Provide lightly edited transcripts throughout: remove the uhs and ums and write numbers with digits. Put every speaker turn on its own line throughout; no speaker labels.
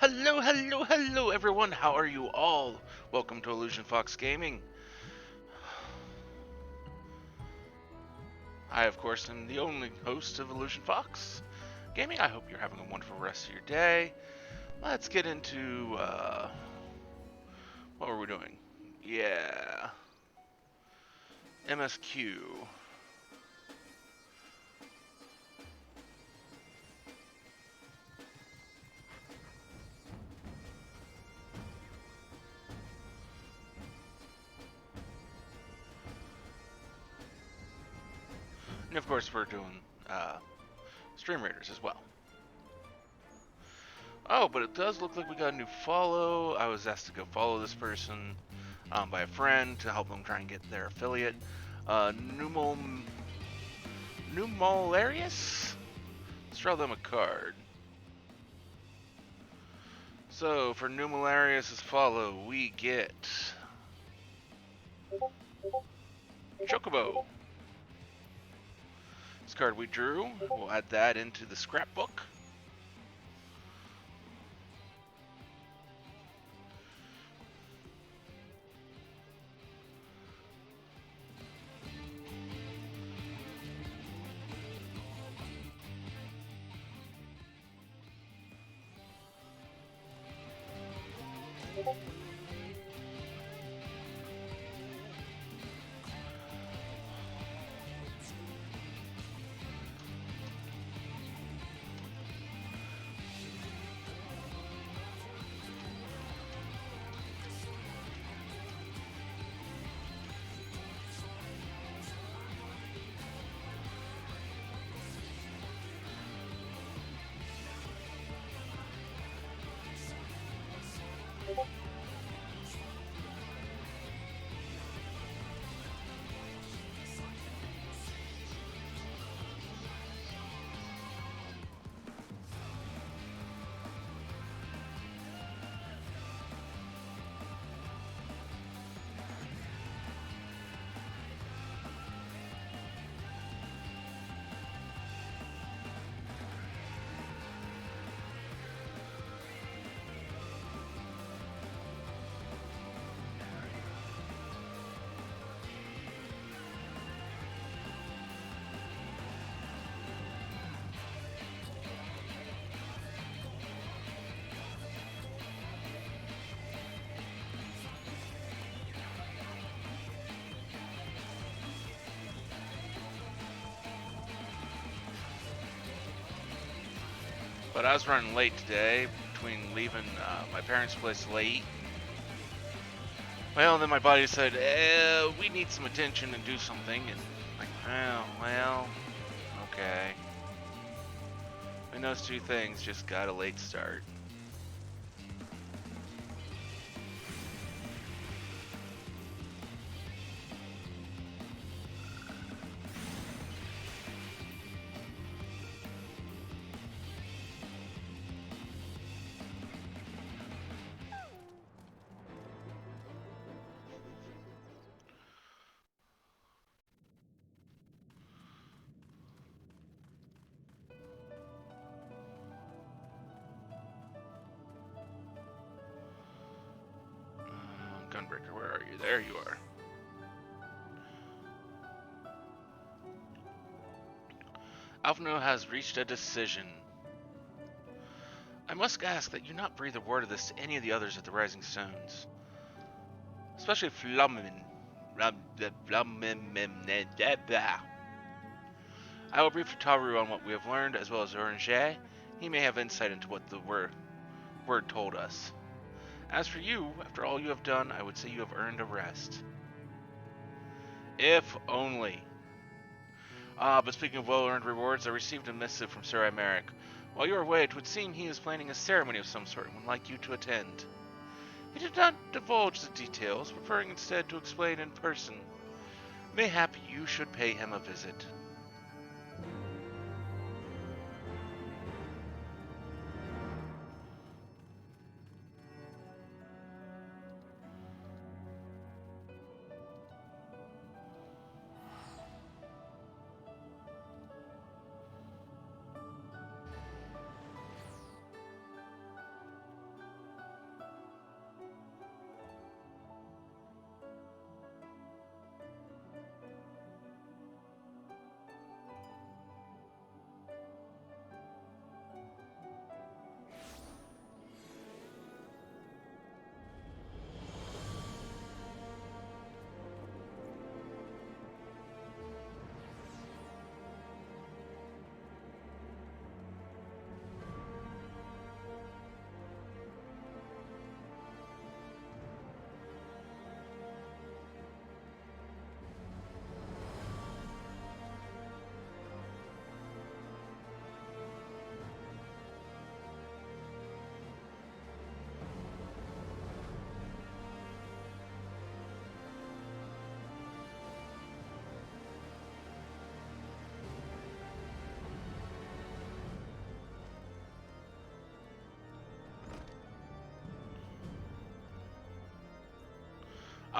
hello, everyone. How are you all? Welcome to Illusion Fox Gaming. I, of course, am the only host of Illusion Fox Gaming. I hope you're having a wonderful rest of your day. Let's get into, what were we doing? Yeah, MSQ. And, of course, we're doing, Stream Raiders as well. Oh, but it does look like we got a new follow. I was asked to go follow this person by a friend to help them try and get their affiliate. Numolarius? Let's draw them a card. So, for Numolarius' follow, we get Chocobo. This card we drew, we'll add that into the scrapbook. But I was running late today between leaving my parents' place late. Well, then my body said, we need some attention and do something. And like, oh, well, okay. And those two things just got a late start. Gunbreaker, where are you? There you are. Alphino has reached a decision. I must ask that you not breathe a word of this to any of the others at the Rising Stones. Especially Flummin. I will brief Taru on what we have learned, as well as Orange. He may have insight into what the word told us. As for you, after all you have done, I would say you have earned a rest. If only. But speaking of well-earned rewards, I received a missive from Sir Imeric. While you are away, it would seem he is planning a ceremony of some sort and would like you to attend. He did not divulge the details, preferring instead to explain in person. Mayhap you should pay him a visit.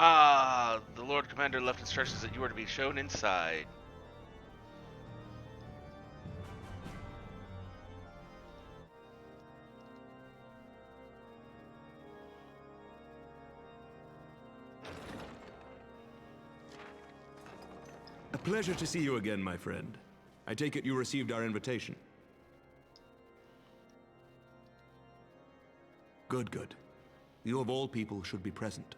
Ah, the Lord Commander left instructions that you are to be shown inside.
A pleasure to see you again, my friend. I take it you received our invitation. Good, good. You of all people should be present.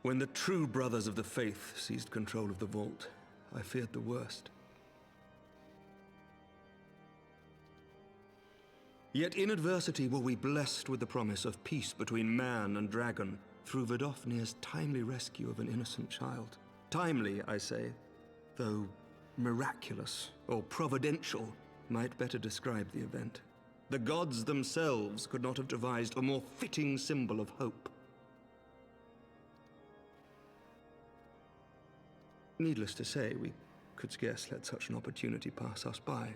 When the true brothers of the faith seized control of the vault, I feared the worst. Yet in adversity were we blessed with the promise of peace between man and dragon through Vidofnir's timely rescue of an innocent child. Timely, I say, though miraculous or providential might better describe the event. The gods themselves could not have devised a more fitting symbol of hope. Needless to say, we could scarce let such an opportunity pass us by.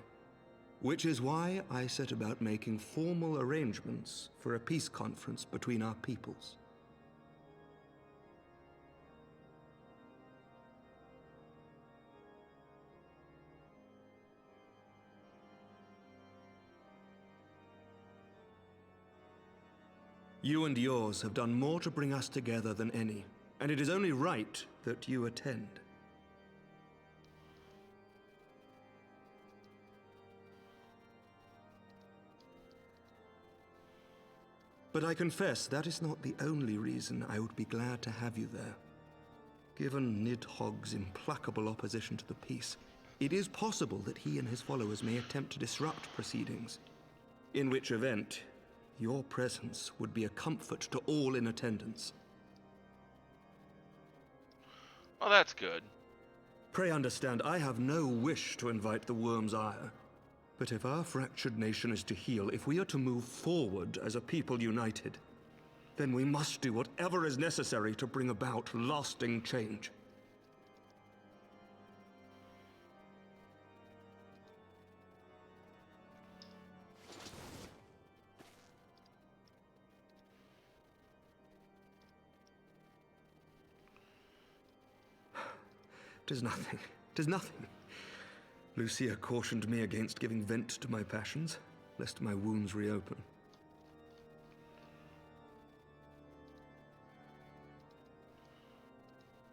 Which is why I set about making formal arrangements for a peace conference between our peoples. You and yours have done more to bring us together than any, and it is only right that you attend. But I confess that is not the only reason I would be glad to have you there. Given Nidhogg's implacable opposition to the peace, it is possible that he and his followers may attempt to disrupt proceedings, in which event your presence would be a comfort to all in attendance.
Well, that's good.
Pray understand, I have no wish to invite the worm's ire. But if our fractured nation is to heal, if we are to move forward as a people united, then we must do whatever is necessary to bring about lasting change. Tis nothing. 'Tis nothing. Lucia cautioned me against giving vent to my passions, lest my wounds reopen.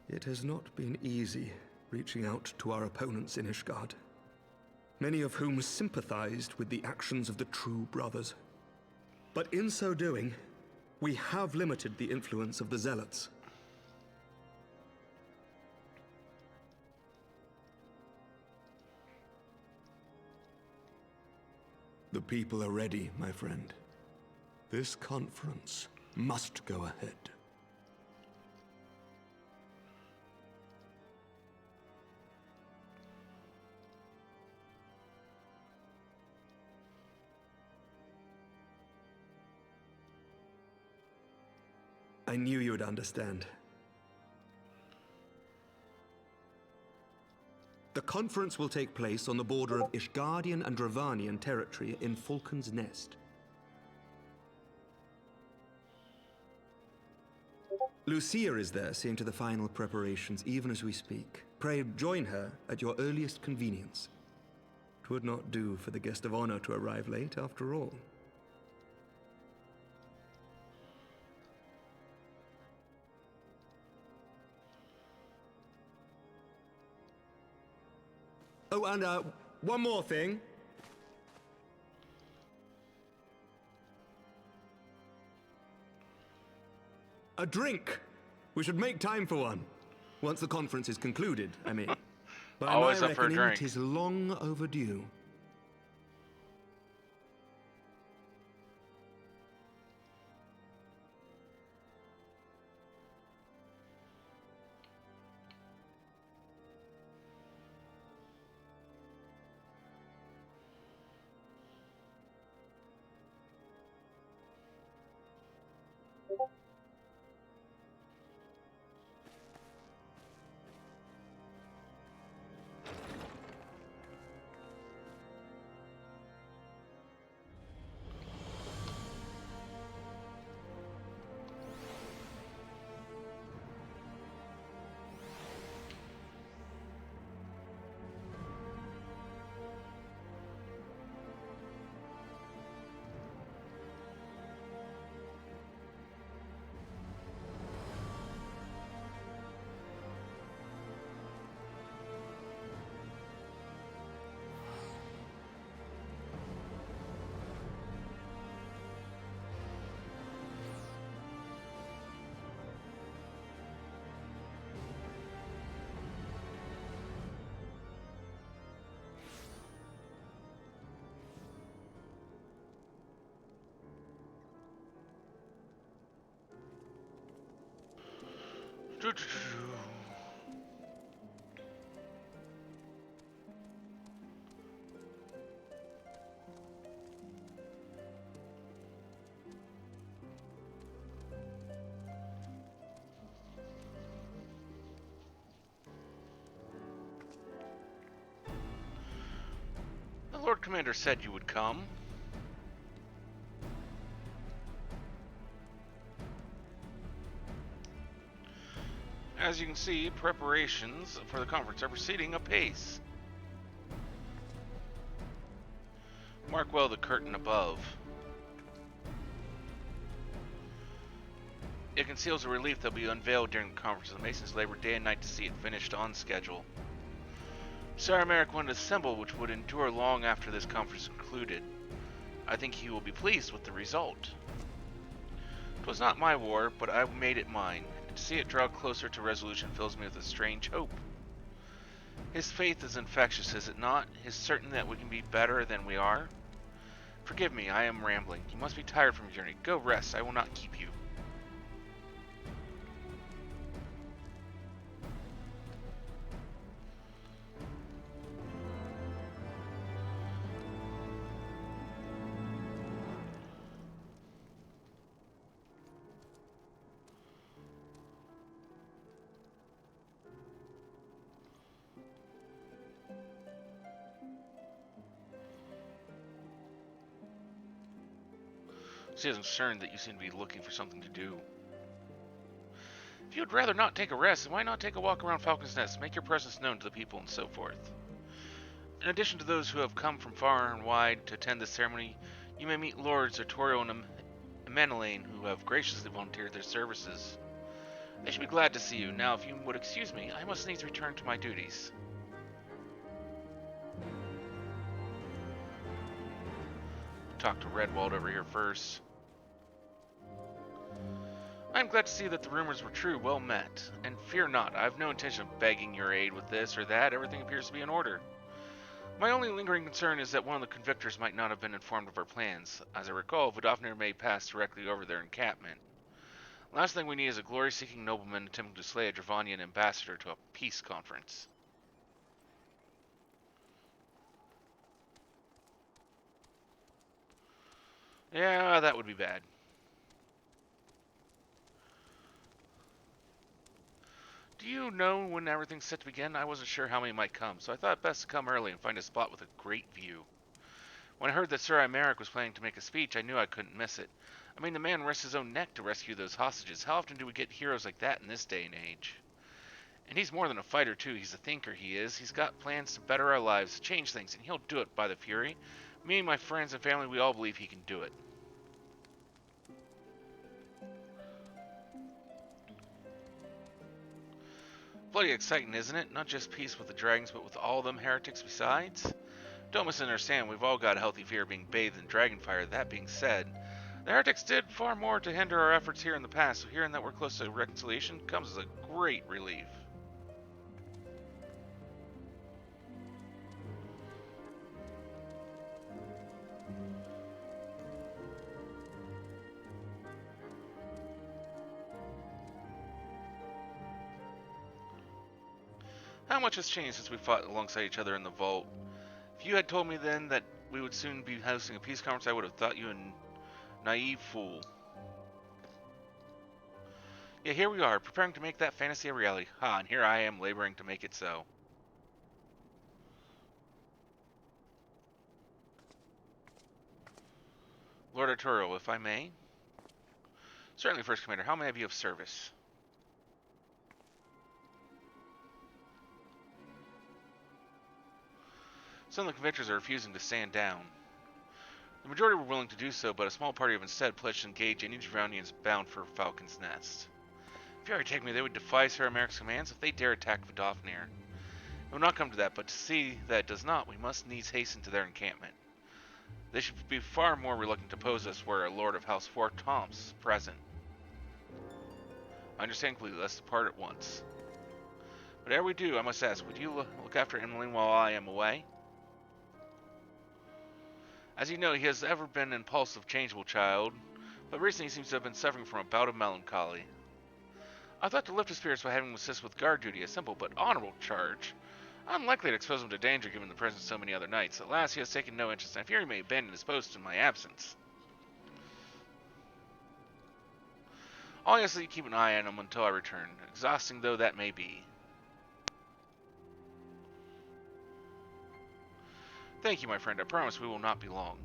It has not been easy reaching out to our opponents in Ishgard, many of whom sympathized with the actions of the true brothers. But in so doing, we have limited the influence of the zealots. The people are ready, my friend. This conference must go ahead. I knew you would understand. The conference will take place on the border of Ishgardian and Dravanian territory in Falcon's Nest. Lucia is there, seeing to the final preparations, even as we speak. Pray join her at your earliest convenience. 'Twould not do for the guest of honor to arrive late, after all. Oh, and one more thing. A drink. We should make time for one. Once the conference is concluded, I mean. By
Always
my
up for a
reckoning,
drink.
it is long overdue.
The Lord Commander said you would come. As you can see, preparations for the conference are proceeding apace. Mark well the curtain above. It conceals a relief that will be unveiled during the conference. The Masons labor day and night to see it finished on schedule. Sir Americ wanted a symbol which would endure long after this conference concluded. I think he will be pleased with the result. It was not my war, but I made it mine, and to see it draw closer to resolution fills me with a strange hope. His faith is infectious, is it not? His certain that we can be better than we are? Forgive me, I am rambling. You must be tired from your journey. Go rest, I will not keep you. She is concerned that you seem to be looking for something to do. If you would rather not take a rest, why not take a walk around Falcon's Nest, make your presence known to the people, and so forth. In addition to those who have come from far and wide to attend this ceremony, you may meet Lords Artorial and Emmanuel who have graciously volunteered their services. They should be glad to see you. Now, if you would excuse me, I must needs return to my duties. Talk to Redwald over here first. I am glad to see that the rumors were true. Well met. And fear not, I have no intention of begging your aid with this or that. Everything appears to be in order. My only lingering concern is that one of the convictors might not have been informed of our plans. As I recall, Vidofnir may pass directly over their encampment. Last thing we need is a glory-seeking nobleman attempting to slay a Dravanian ambassador to a peace conference. Yeah, that would be bad. Do you know when everything's set to begin? I wasn't sure how many might come, so I thought it best to come early and find a spot with a great view. When I heard that Sir Imeric was planning to make a speech, I knew I couldn't miss it. I mean, the man risked his own neck to rescue those hostages. How often do we get heroes like that in this day and age? And he's more than a fighter, too. He's a thinker, he is. He's got plans to better our lives, to change things, and he'll do it by the Fury. Me and my friends and family, we all believe he can do it. Bloody exciting, isn't it? Not just peace with the dragons, but with all them heretics besides? Don't misunderstand, we've all got a healthy fear of being bathed in dragon fire. That being said, the heretics did far more to hinder our efforts here in the past, so hearing that we're close to reconciliation comes as a great relief. How much has changed since we fought alongside each other in the vault? If you had told me then that we would soon be hosting a peace conference, I would have thought you a naive fool. Yeah, here we are, preparing to make that fantasy a reality. Ha, and here I am laboring to make it so. Lord Arturo, if I may? Certainly, First Commander. How may I be of service? Some of the convictors are refusing to stand down. The majority were willing to do so, but a small party have instead pledged to engage any Dravanians bound for Falcon's Nest. If you already take me, they would defy Sir Americ's commands if they dare attack Vidofnir. It will not come to that, but to see that it does not, we must needs hasten to their encampment. They should be far more reluctant to oppose us were a Lord of House Fort Tom's present. I understand completely. Let's depart at once. But ere we do, I must ask, would you look after Emmeline while I am away? As you know, he has ever been an impulsive, changeable child, but recently he seems to have been suffering from a bout of melancholy. I thought to lift his spirits by having him assist with guard duty, a simple but honorable charge. Unlikely to expose him to danger given the presence of so many other knights. Alas, he has taken no interest, and I fear he may abandon his post in my absence. All he has to keep an eye on him until I return, exhausting though that may be. Thank you, my friend. I promise we will not be long.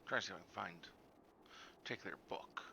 Try to see if I can find take their book.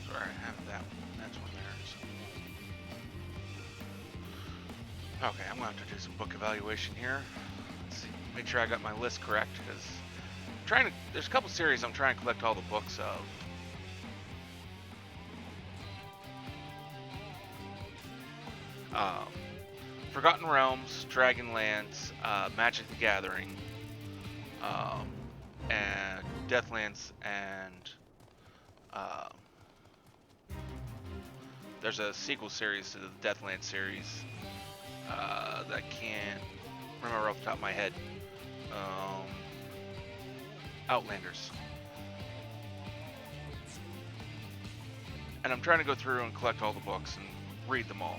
Sorry, I have that one. That's one there. So. Okay, I'm going to have to do some book evaluation here. Let's see, make sure I got my list correct, because there's a couple series I'm trying to collect all the books of. Forgotten Realms, Dragonlance, Magic the Gathering, and Deathlands, and there's a sequel series to the Deathlands series that I can't remember off the top of my head. Outlanders. And I'm trying to go through and collect all the books and read them all.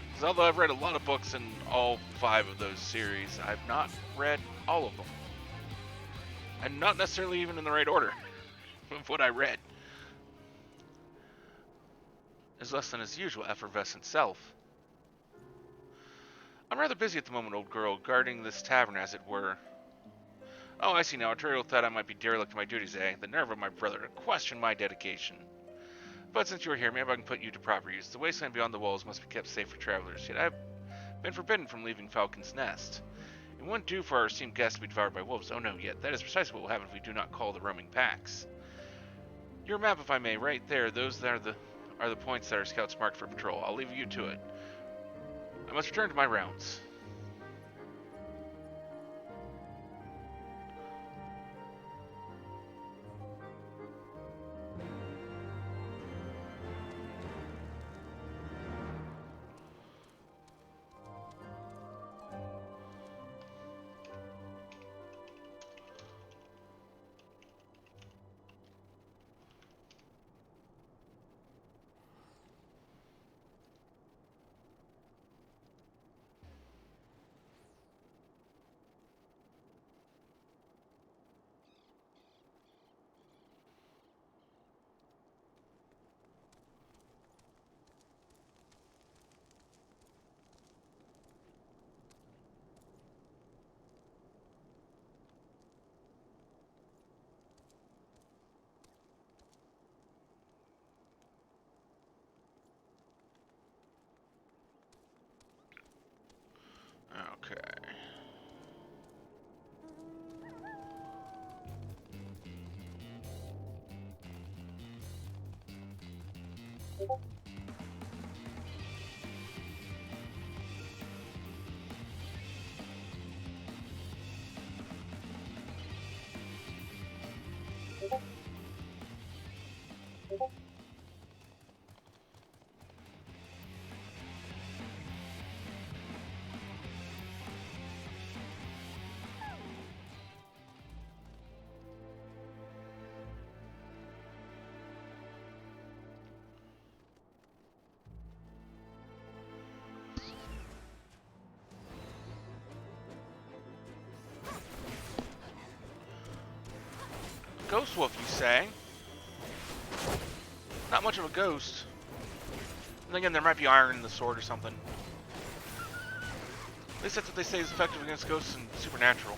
Because although I've read a lot of books in all 5 of those series, I've not read all of them. And not necessarily even in the right order of what I read. Is less than his usual effervescent self. I'm rather busy at the moment, old girl, guarding this tavern, as it were. Oh, I see now. Arturiel thought I might be derelict in my duties, eh? The nerve of my brother to question my dedication. But since you are here, maybe I can put you to proper use. The wasteland beyond the walls must be kept safe for travelers, yet I've been forbidden from leaving Falcon's Nest. It wouldn't do for our esteemed guests to be devoured by wolves. Oh no, yet. That is precisely what will happen if we do not call the roaming packs. Your map, if I may, right there. Those are the points that our scouts marked for patrol. I'll leave you to it. I must return to my rounds. Ghost wolf, you say? Not much of a ghost. And again, there might be iron in the sword or something. At least that's what they say is effective against ghosts and supernatural.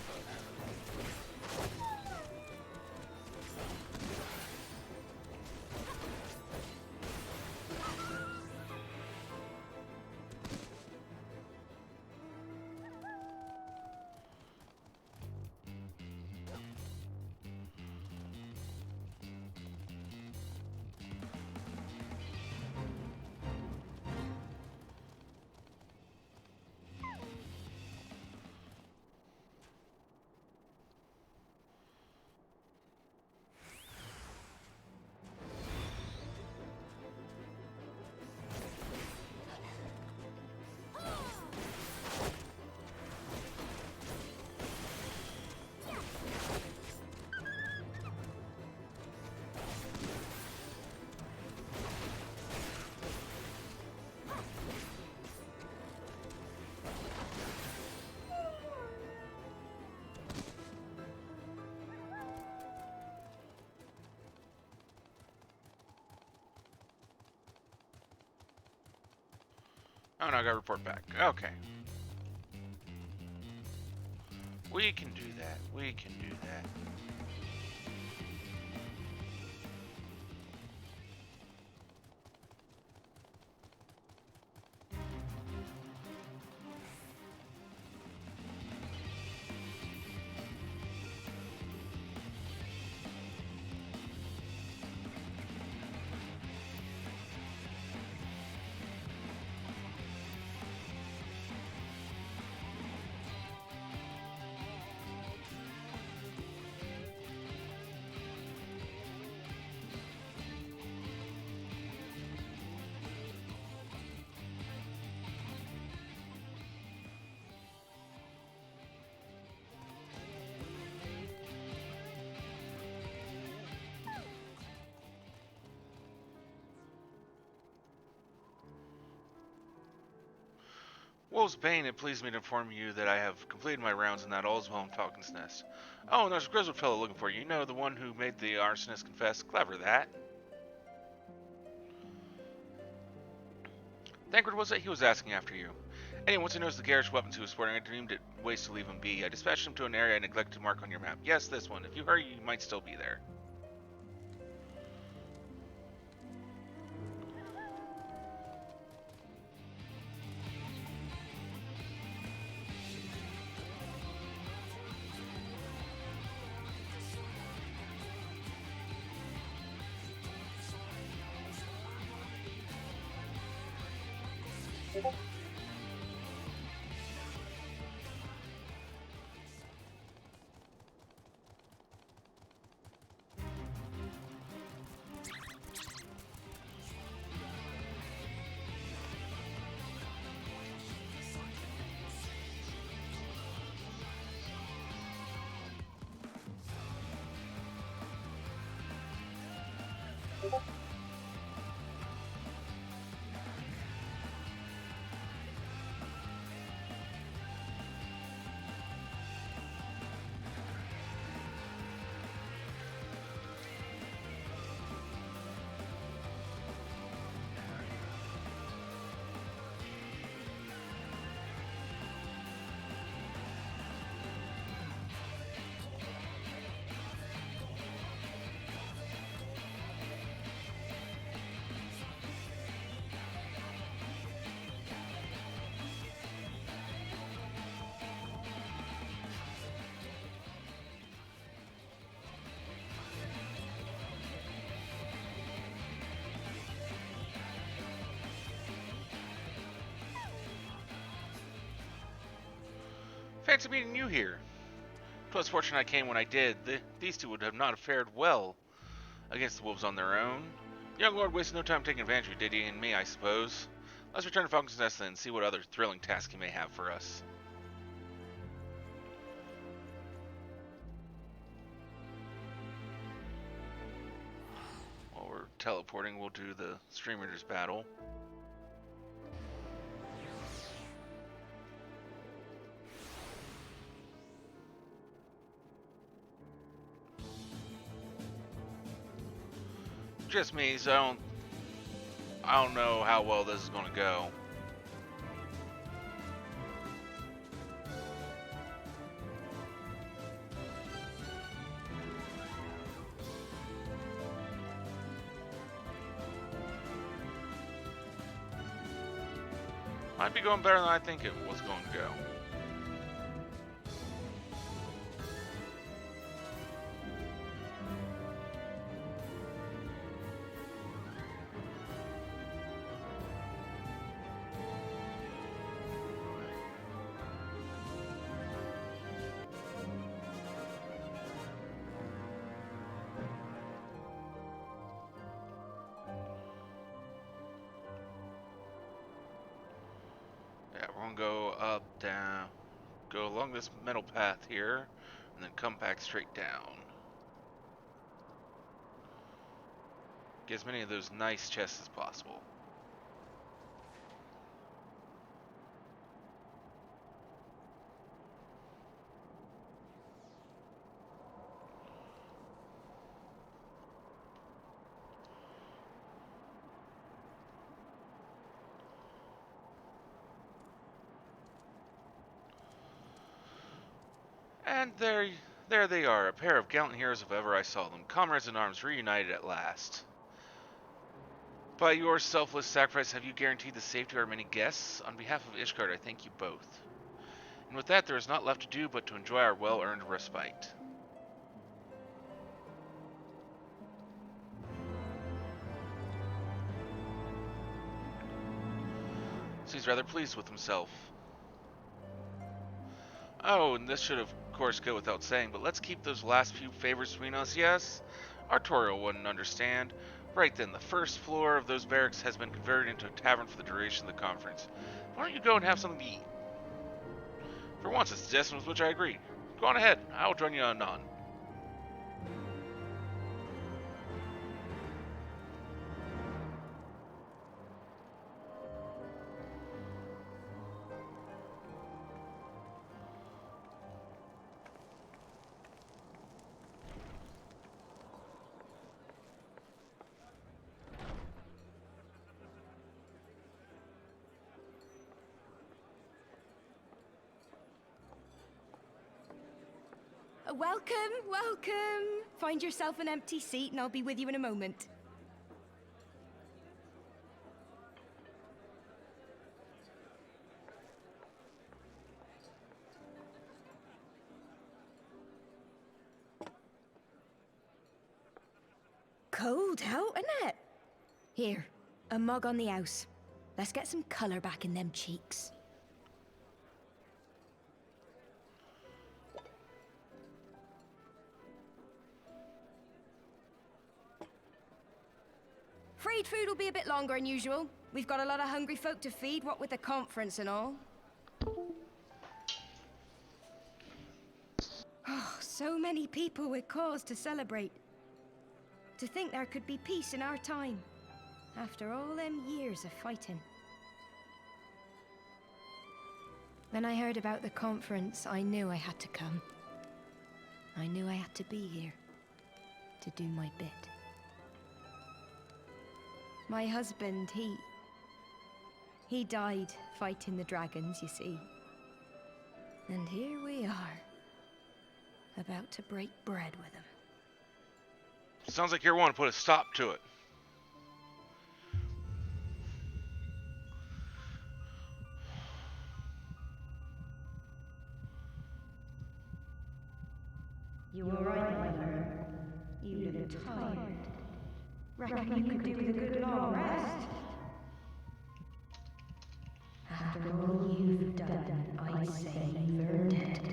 Oh no, I gotta report back. Okay. We can do that. We can do that. Wolf's Bane, it pleased me to inform you that I have completed my rounds and that all is well in Falcon's Nest. Oh, and there's a grizzled fellow looking for you. You know, the one who made the arsonist confess. Clever, that. Thancred was it? He was asking after you. Anyway, once he knows the garish weapons he was sporting, I deemed it waste to leave him be. I dispatched him to an area I neglected to mark on your map. Yes, this one. If you hurry, you might still be there. Fancy meeting you here. 'Twas fortunate I came when I did. These two would have not fared well against the wolves on their own. The young lord wasted no time taking advantage of Diddy and me, I suppose. Let's return to Falcon's Nest then and see what other thrilling tasks he may have for us. While we're teleporting, we'll do the Stream Raiders battle. Just me, so I don't know how well this is going to go. Might be going better than I think it was going to go. We're gonna go up, down, go along this metal path here, and then come back straight down. Get as many of those nice chests as possible. And there they are, a pair of gallant heroes if ever I saw them, comrades in arms reunited at last. By your selfless sacrifice have you guaranteed the safety of our many guests? On behalf of Ishgard, I thank you both. And with that, there is not left to do but to enjoy our well-earned respite. Seems rather pleased with himself. Oh, and this should of course go without saying, but let's keep those last few favors between us, yes? Artorial wouldn't understand. Right then, the first floor of those barracks has been converted into a tavern for the duration of the conference. Why don't you go and have something to eat? For once, a suggestion with which I agree. Go on ahead, I will join you anon.
Welcome, welcome. Find yourself an empty seat and I'll be with you in a moment. Cold out, isn't it? Here, a mug on the house. Let's get some colour back in them cheeks. Freed food will be a bit longer than usual. We've got a lot of hungry folk to feed, what with the conference and all. Oh, so many people with cause to celebrate. To think there could be peace in our time, after all them years of fighting. When I heard about the conference, I knew I had to come. I knew I had to be here, to do my bit. My husband, he died fighting the dragons, you see. And here we are, about to break bread with him.
Sounds like you want to put a stop to it.
You were right, my friend. You look tired. Reckon you could do with a good long rest? After all you've done, I'd say you've earned it.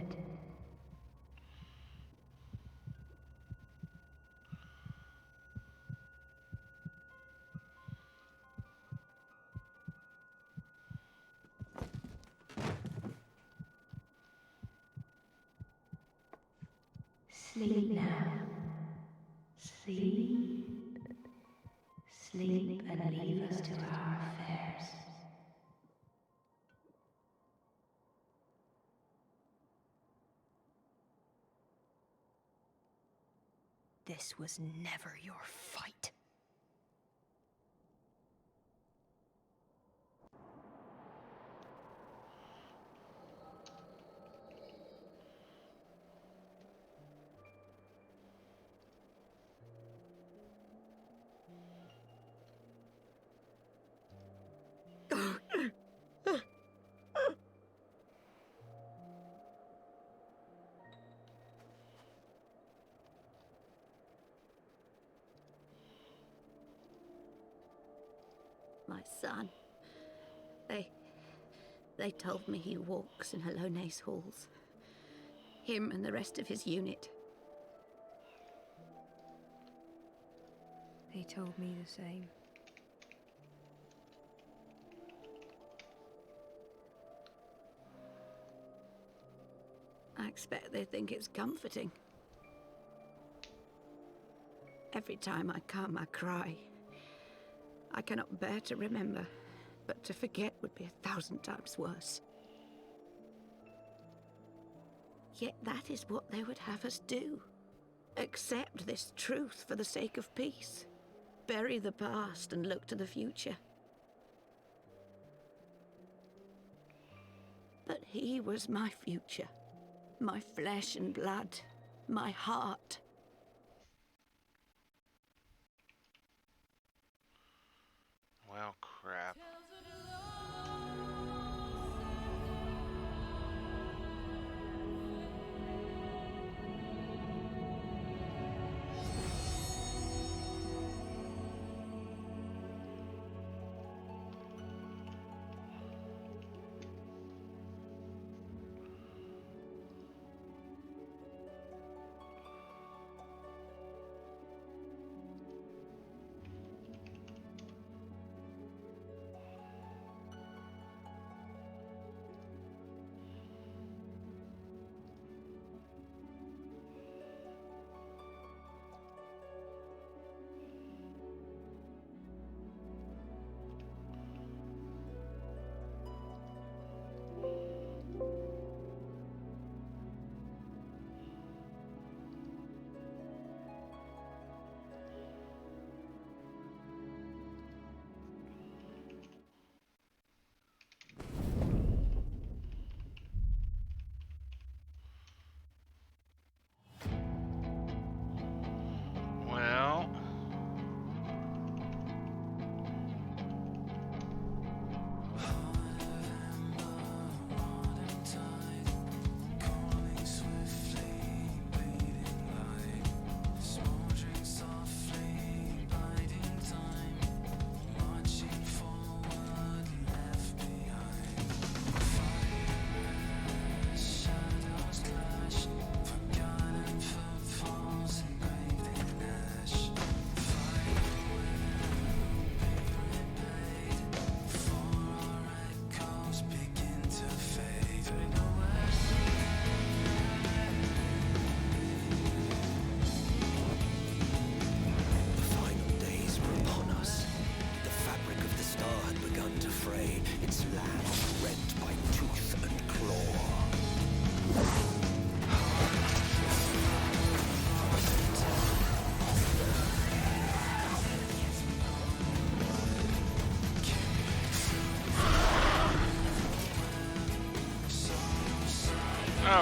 Sleep now. Sleep. Sleep and leave us to our affairs. This was never your fight.
My son. They told me he walks in Halone's halls. Him and the rest of his unit.
They told me the same.
I expect they think it's comforting. Every time I come, I cry. I cannot bear to remember, but to forget would be 1,000 times worse. Yet that is what they would have us do. Accept this truth for the sake of peace. Bury the past and look to the future. But he was my future. My flesh and blood. My heart.
Well, crap. Well,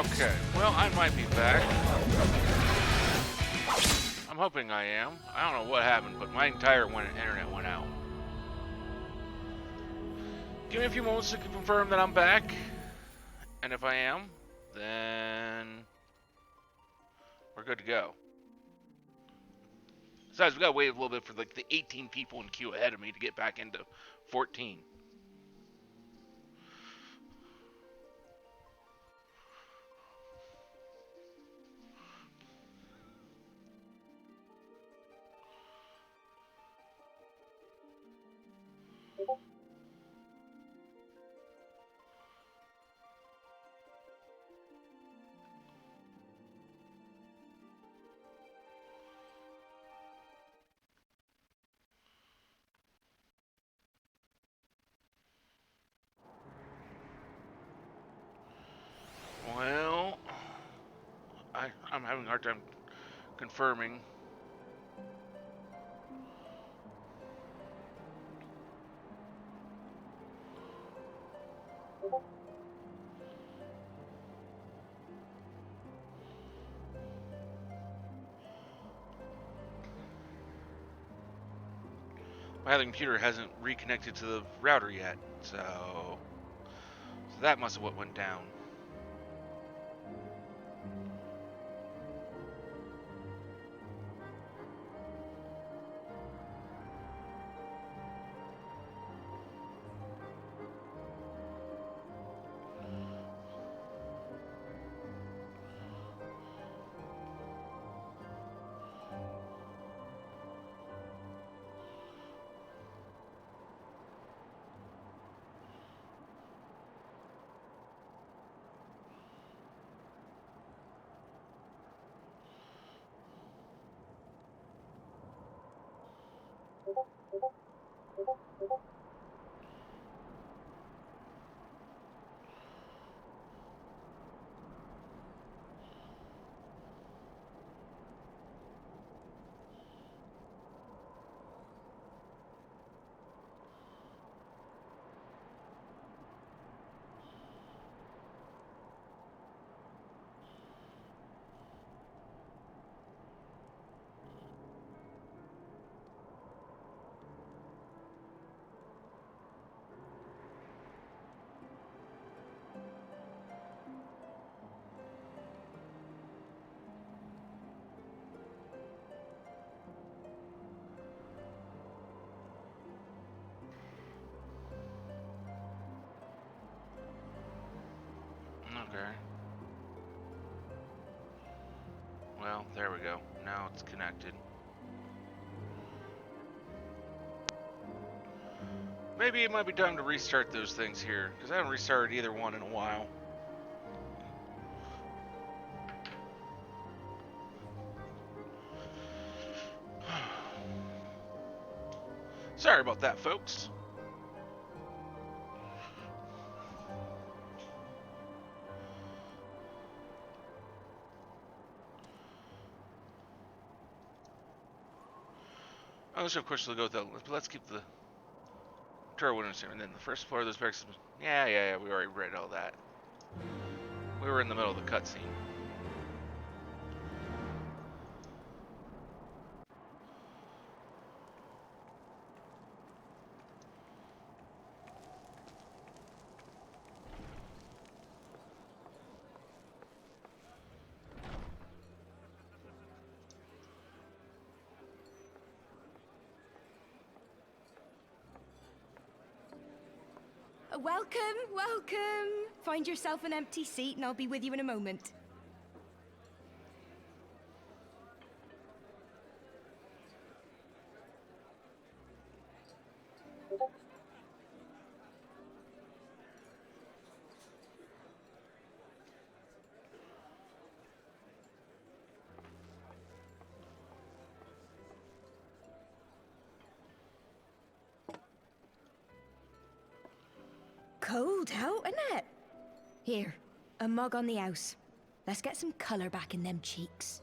okay. Well, I might be back. I'm hoping I am. I don't know what happened, but my entire internet went out. Give me a few moments to confirm that I'm back. And if I am, then we're good to go. Besides, we gotta wait a little bit for like the 18 people in queue ahead of me to get back into 14. I'm having a hard time confirming. My other computer hasn't reconnected to the router yet, so that must have what went down. Okay. Well, there we go. Now it's connected. Maybe it might be time to restart those things here, because I haven't restarted either one in a while. Sorry about that, folks. Oh, so of course we'll go with that. Let's keep the turret windows here, and then the first floor of those barracks. Yeah. We already read all that. We were in the middle of the cutscene.
Welcome, welcome. Find yourself an empty seat and I'll be with you in a moment. Cold out, isn't it? Here, a mug on the house. Let's get some colour back in them cheeks.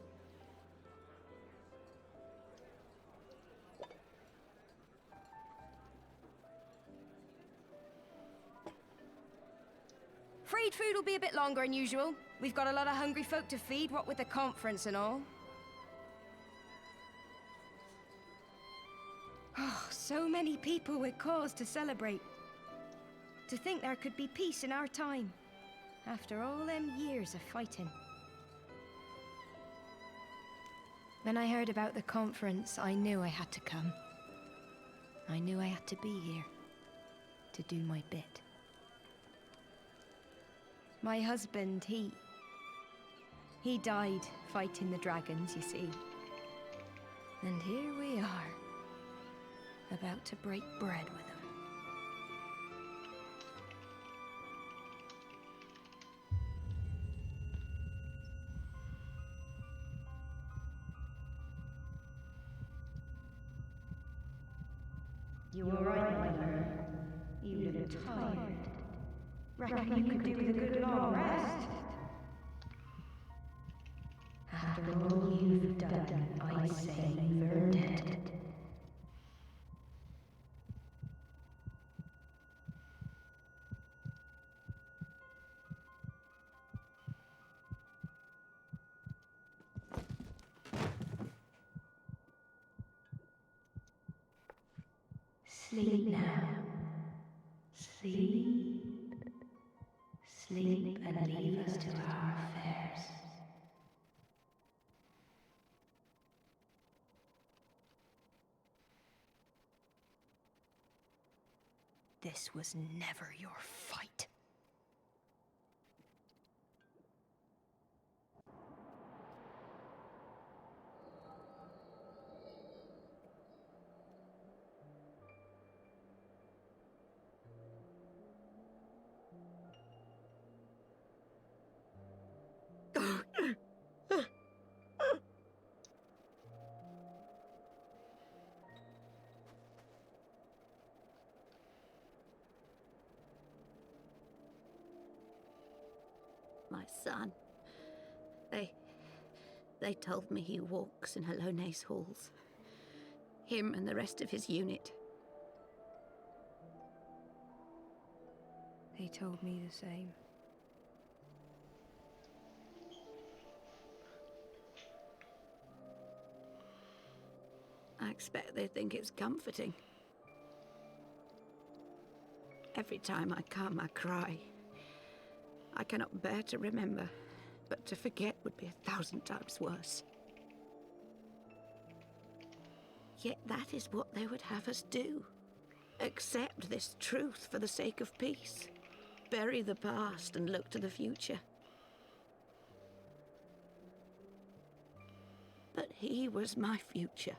Freed food will be a bit longer than usual. We've got a lot of hungry folk to feed, what with the conference and all. Oh, so many people with cause to celebrate. To think there could be peace in our time, after all them years of fighting. When I heard about the conference, I knew I had to come. I knew I had to be here, to do my bit. My husband, he died fighting the dragons, you see. And here we are, about to break bread with him.
You all right, my friend? You look tired. Reckon you could do with a good long rest? Sleep now. Sleep. Sleep and leave us to our affairs.
This was never your fight.
My son. They told me he walks in Hallone's halls. Him and the rest of his unit.
They told me the same.
I expect they think it's comforting. Every time I come, I cry. I cannot bear to remember, but to forget would be 1,000 times worse. Yet that is what they would have us do. Accept this truth for the sake of peace. Bury the past and look to the future. But he was my future.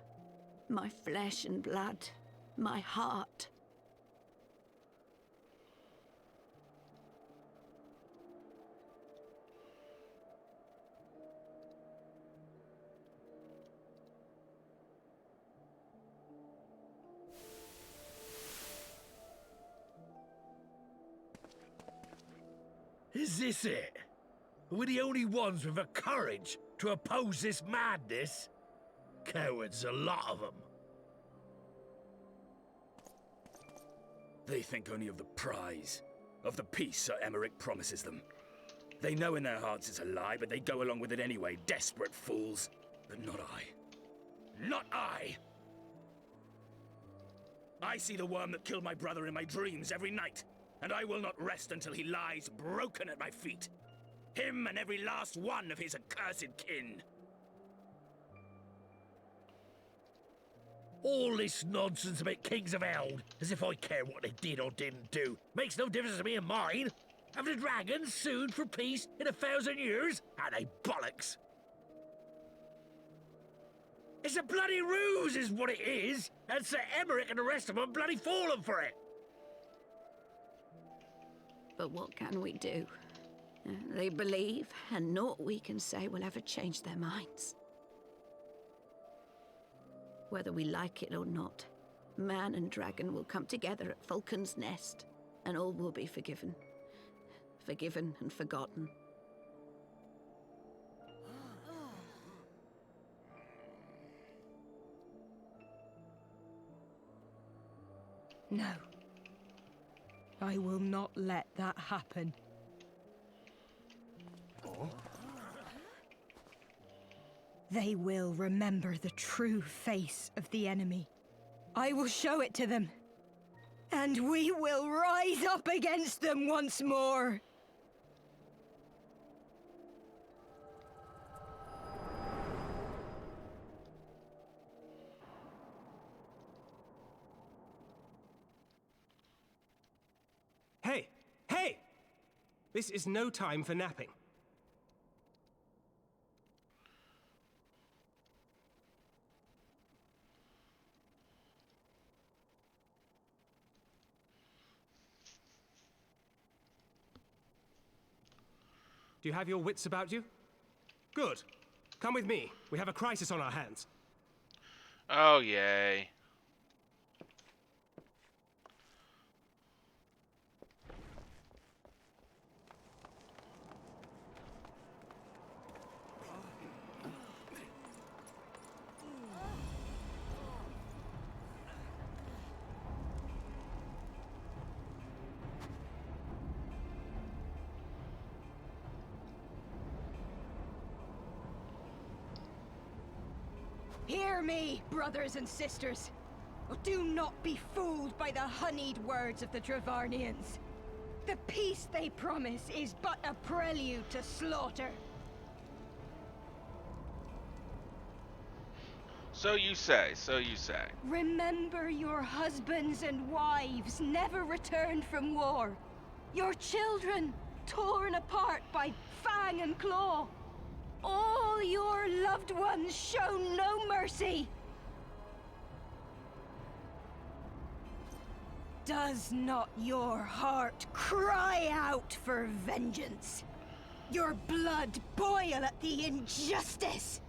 My flesh and blood. My heart.
Is this it? We're the only ones with the courage to oppose this madness? Cowards, a lot of them.
They think only of the prize, of the peace Sir Emmerich promises them. They know in their hearts it's a lie, but they go along with it anyway, desperate fools. But not I. Not I! I see the worm that killed my brother in my dreams every night, and I will not rest until he lies broken at my feet. Him and every last one of his accursed kin.
All this nonsense about Kings of Eld, as if I care what they did or didn't do. Makes no difference to me and mine. Have the dragons sued for peace in 1,000 years? Are they bollocks? It's a bloody ruse is what it is, and Sir Emmerich and the rest of them bloody fallen for it.
But what can we do? They believe, and naught we can say will ever change their minds. Whether we like it or not, man and dragon will come together at Vulcan's Nest, and all will be forgiven. Forgiven and forgotten.
No. I will not let that happen. They will remember the true face of the enemy. I will show it to them. And we will rise up against them once more.
Hey! Hey! This is no time for napping. Do you have your wits about you? Good. Come with me. We have a crisis on our hands.
Oh, yay.
Hear me, brothers and sisters. Do not be fooled by the honeyed words of the Dravarnians. The peace they promise is but a prelude to slaughter.
So you say, so you say.
Remember your husbands and wives never returned from war. Your children torn apart by fang and claw. All your loved ones shown no mercy. Does not your heart cry out for vengeance? Your blood boil at the injustice?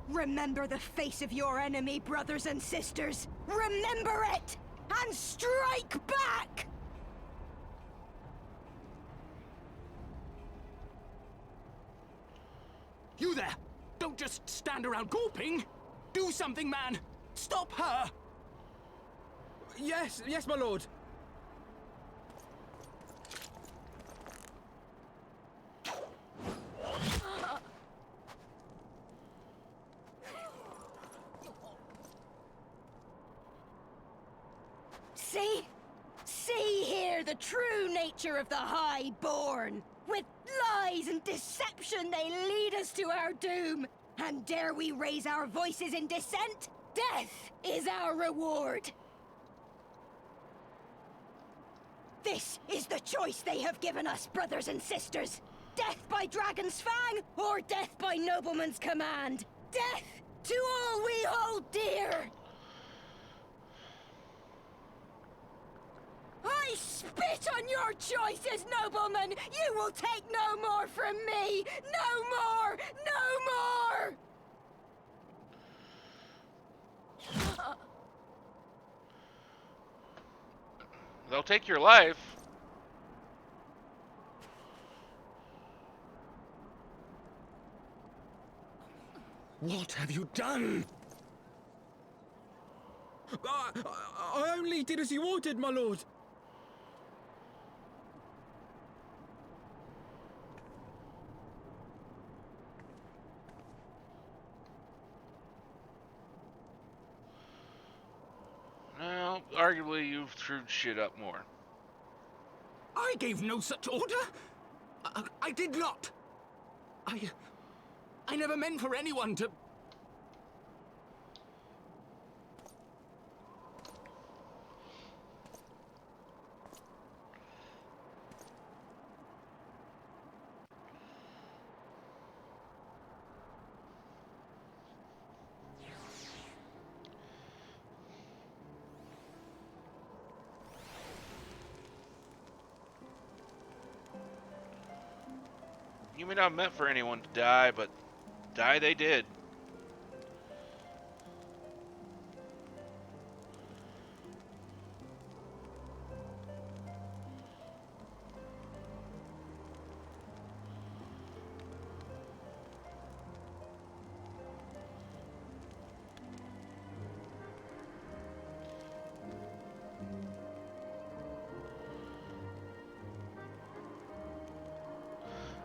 Remember the face of your enemy, brothers and sisters. Remember it, and strike back!
You there! Don't just stand around gawping! Do something, man! Stop her!
Yes, my lord.
See here the true nature of the Highborn. With lies and deception they lead us to our doom. And dare we raise our voices in dissent? Death is our reward. This is the choice they have given us, brothers and sisters. Death by dragon's fang, or death by nobleman's command. Death to all we hold dear. I spit on your choices, noblemen! You will take no more from me! No more! No more!
They'll take your life.
What have you done? I only did as you ordered, my lord.
Well, arguably you've screwed shit up more.
I gave no such order! I did not! I never meant for anyone to...
You may not have meant for anyone to die, but die they did.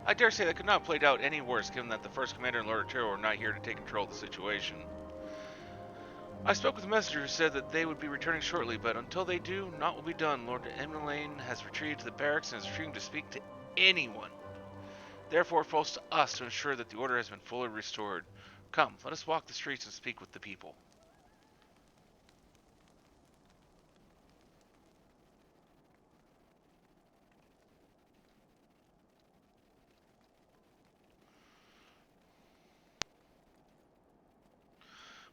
I dare say that could not have played out any worse, given that the first commander and Lord Arturo were not here to take control of the situation. I spoke with the messenger who said that they would be returning shortly, but until they do, naught will be done. Lord Emmeline has retreated to the barracks and is refusing to speak to anyone. Therefore, it falls to us to ensure that the order has been fully restored. Come, let us walk the streets and speak with the people.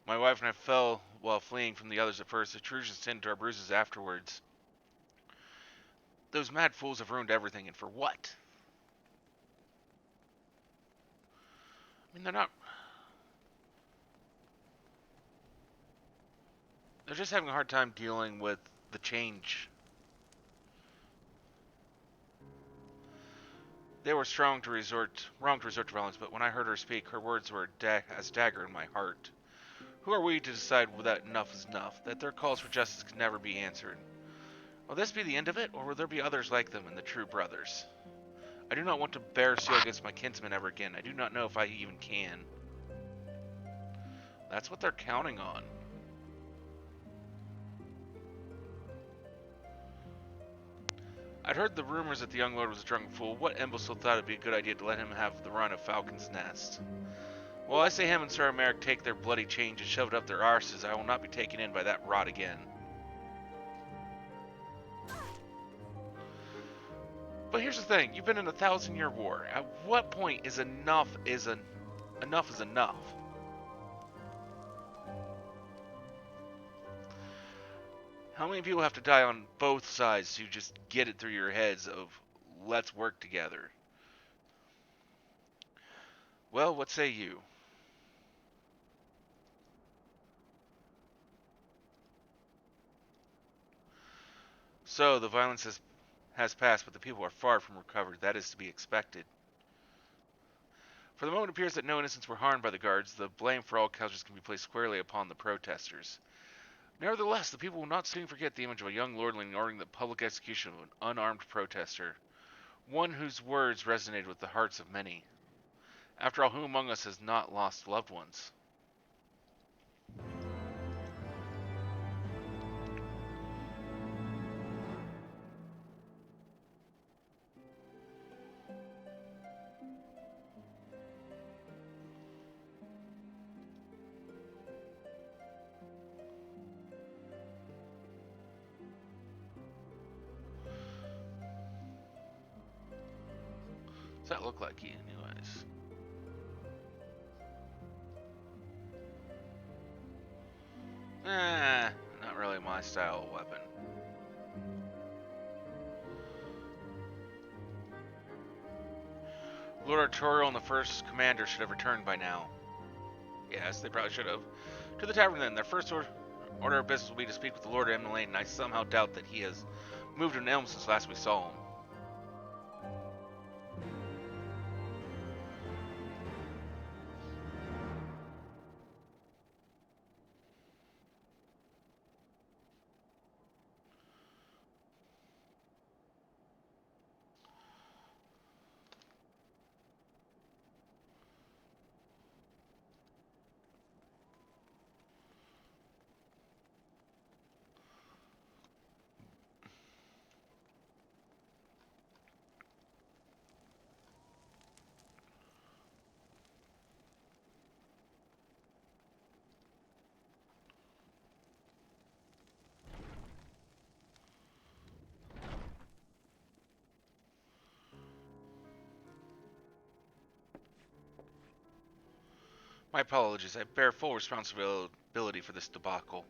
My wife and I fell while fleeing from the others at first. The Trojans tended to our bruises afterwards. Those mad fools have ruined everything, and for what? I mean, they're just having a hard time dealing with the change. They were wrong to resort to violence, but when I heard her speak, her words were as dagger in my heart. Who are we to decide that enough is enough, that their calls for justice can never be answered? Will this be the end of it, or will there be others like them and the true brothers? I do not want to bear seal against my kinsmen ever again. I do not know if I even can. That's what they're counting on. I'd heard the rumors that the young lord was a drunken fool. What imbecile thought it'd be a good idea to let him have the run of Falcon's Nest? Well, I say him and Sir Merrick take their bloody change and shove it up their arses. I will not be taken in by that rot again. But here's the thing, you've been in a 1,000-year war. At what point is enough enough? How many people have to die on both sides to just get it through your heads of, let's work together? Well, what say you? So, the violence has passed, but the people are far from recovered. That is to be expected. For the moment, it appears that no innocents were harmed by the guards. The blame for all casualties can be placed squarely upon the protesters. Nevertheless, the people will not soon forget the image of a young lordling ordering the public execution of an unarmed protester, one whose words resonated with the hearts of many. After all, who among us has not lost loved ones? Does that look like he, anyways? Not really my style of weapon. Lord Artorial and the first commander should have returned by now. Yes, they probably should have. To the tavern then. Their first order of business will be to speak with the Lord of Emily, and I somehow doubt that he has moved an elm since last we saw him. My apologies. I bear full responsibility for this debacle.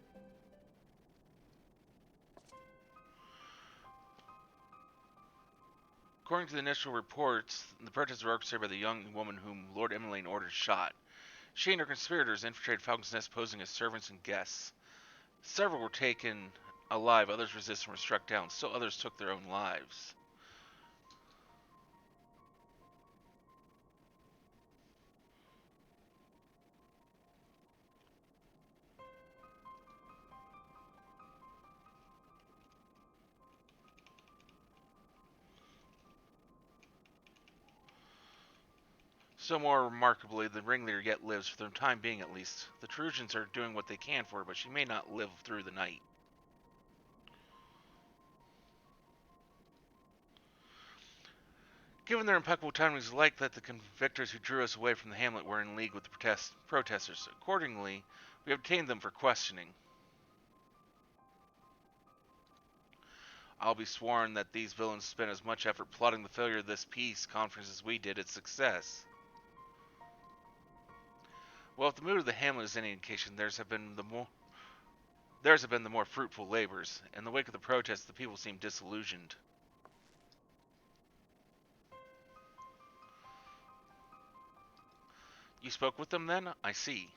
According to the initial reports, the protests were orchestrated by the young woman whom Lord Emmeline ordered shot. She and her conspirators infiltrated Falcon's Nest posing as servants and guests. Several were taken alive, others resisted and were struck down. Still others took their own lives. So more remarkably, the ringleader yet lives, for the time being at least. The Trojans are doing what they can for her, but she may not live through the night. Given their impeccable timing, it is likely that the convictors who drew us away from the hamlet were in league with the protesters. Accordingly, we obtained them for questioning. I'll be sworn that these villains spent as much effort plotting the failure of this peace conference as we did its success. Well, if the mood of the hamlet is any indication, theirs have been the more fruitful labors. In the wake of the protests, the people seem disillusioned. You spoke with them then? I see.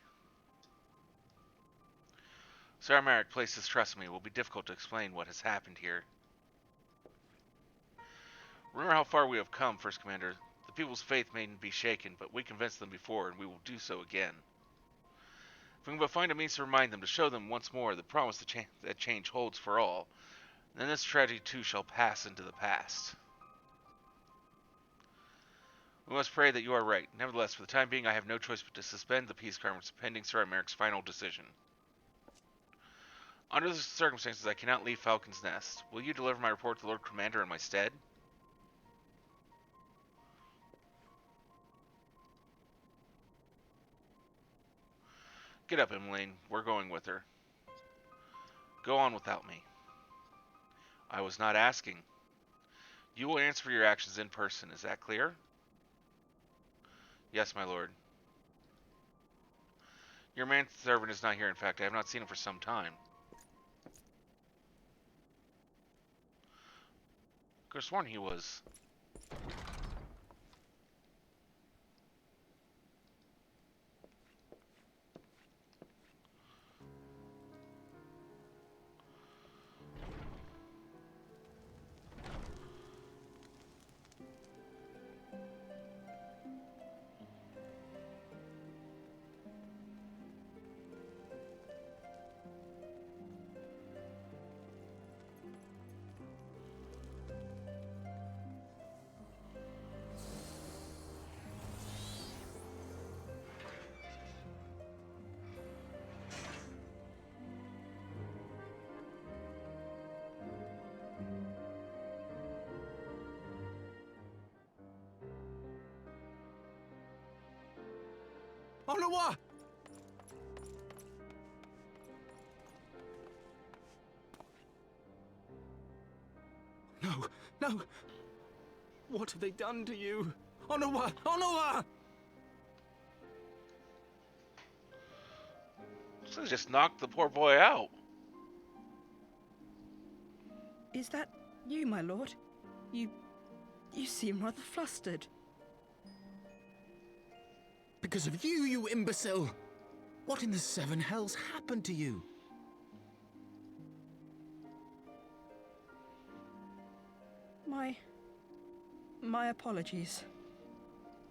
Sir Merrick placed his trust in me. It will be difficult to explain what has happened here. Remember how far we have come, First Commander. The people's faith may be shaken, but we convinced them before, and we will do so again. If we can but find a means to remind them, to show them once more the promise that change holds for all, then this tragedy too shall pass into the past. We must pray that you are right. Nevertheless, for the time being, I have no choice but to suspend the peace conference pending Sir Merrick's final decision. Under the circumstances, I cannot leave Falcon's Nest. Will you deliver my report to the Lord Commander in my stead? Get up, Emmeline. We're going with her. Go on without me. I was not asking. You will answer for your actions in person. Is that clear? Yes, my lord. Your manservant is not here. In fact, I have not seen him for some time. Could have sworn he was.
Onawa! No, no. What have they done to you? Onawa! Onawa!
So they just knocked the poor boy out.
Is that you, my lord? You seem rather flustered.
Because of you, you imbecile! What in the seven hells happened to you?
My apologies.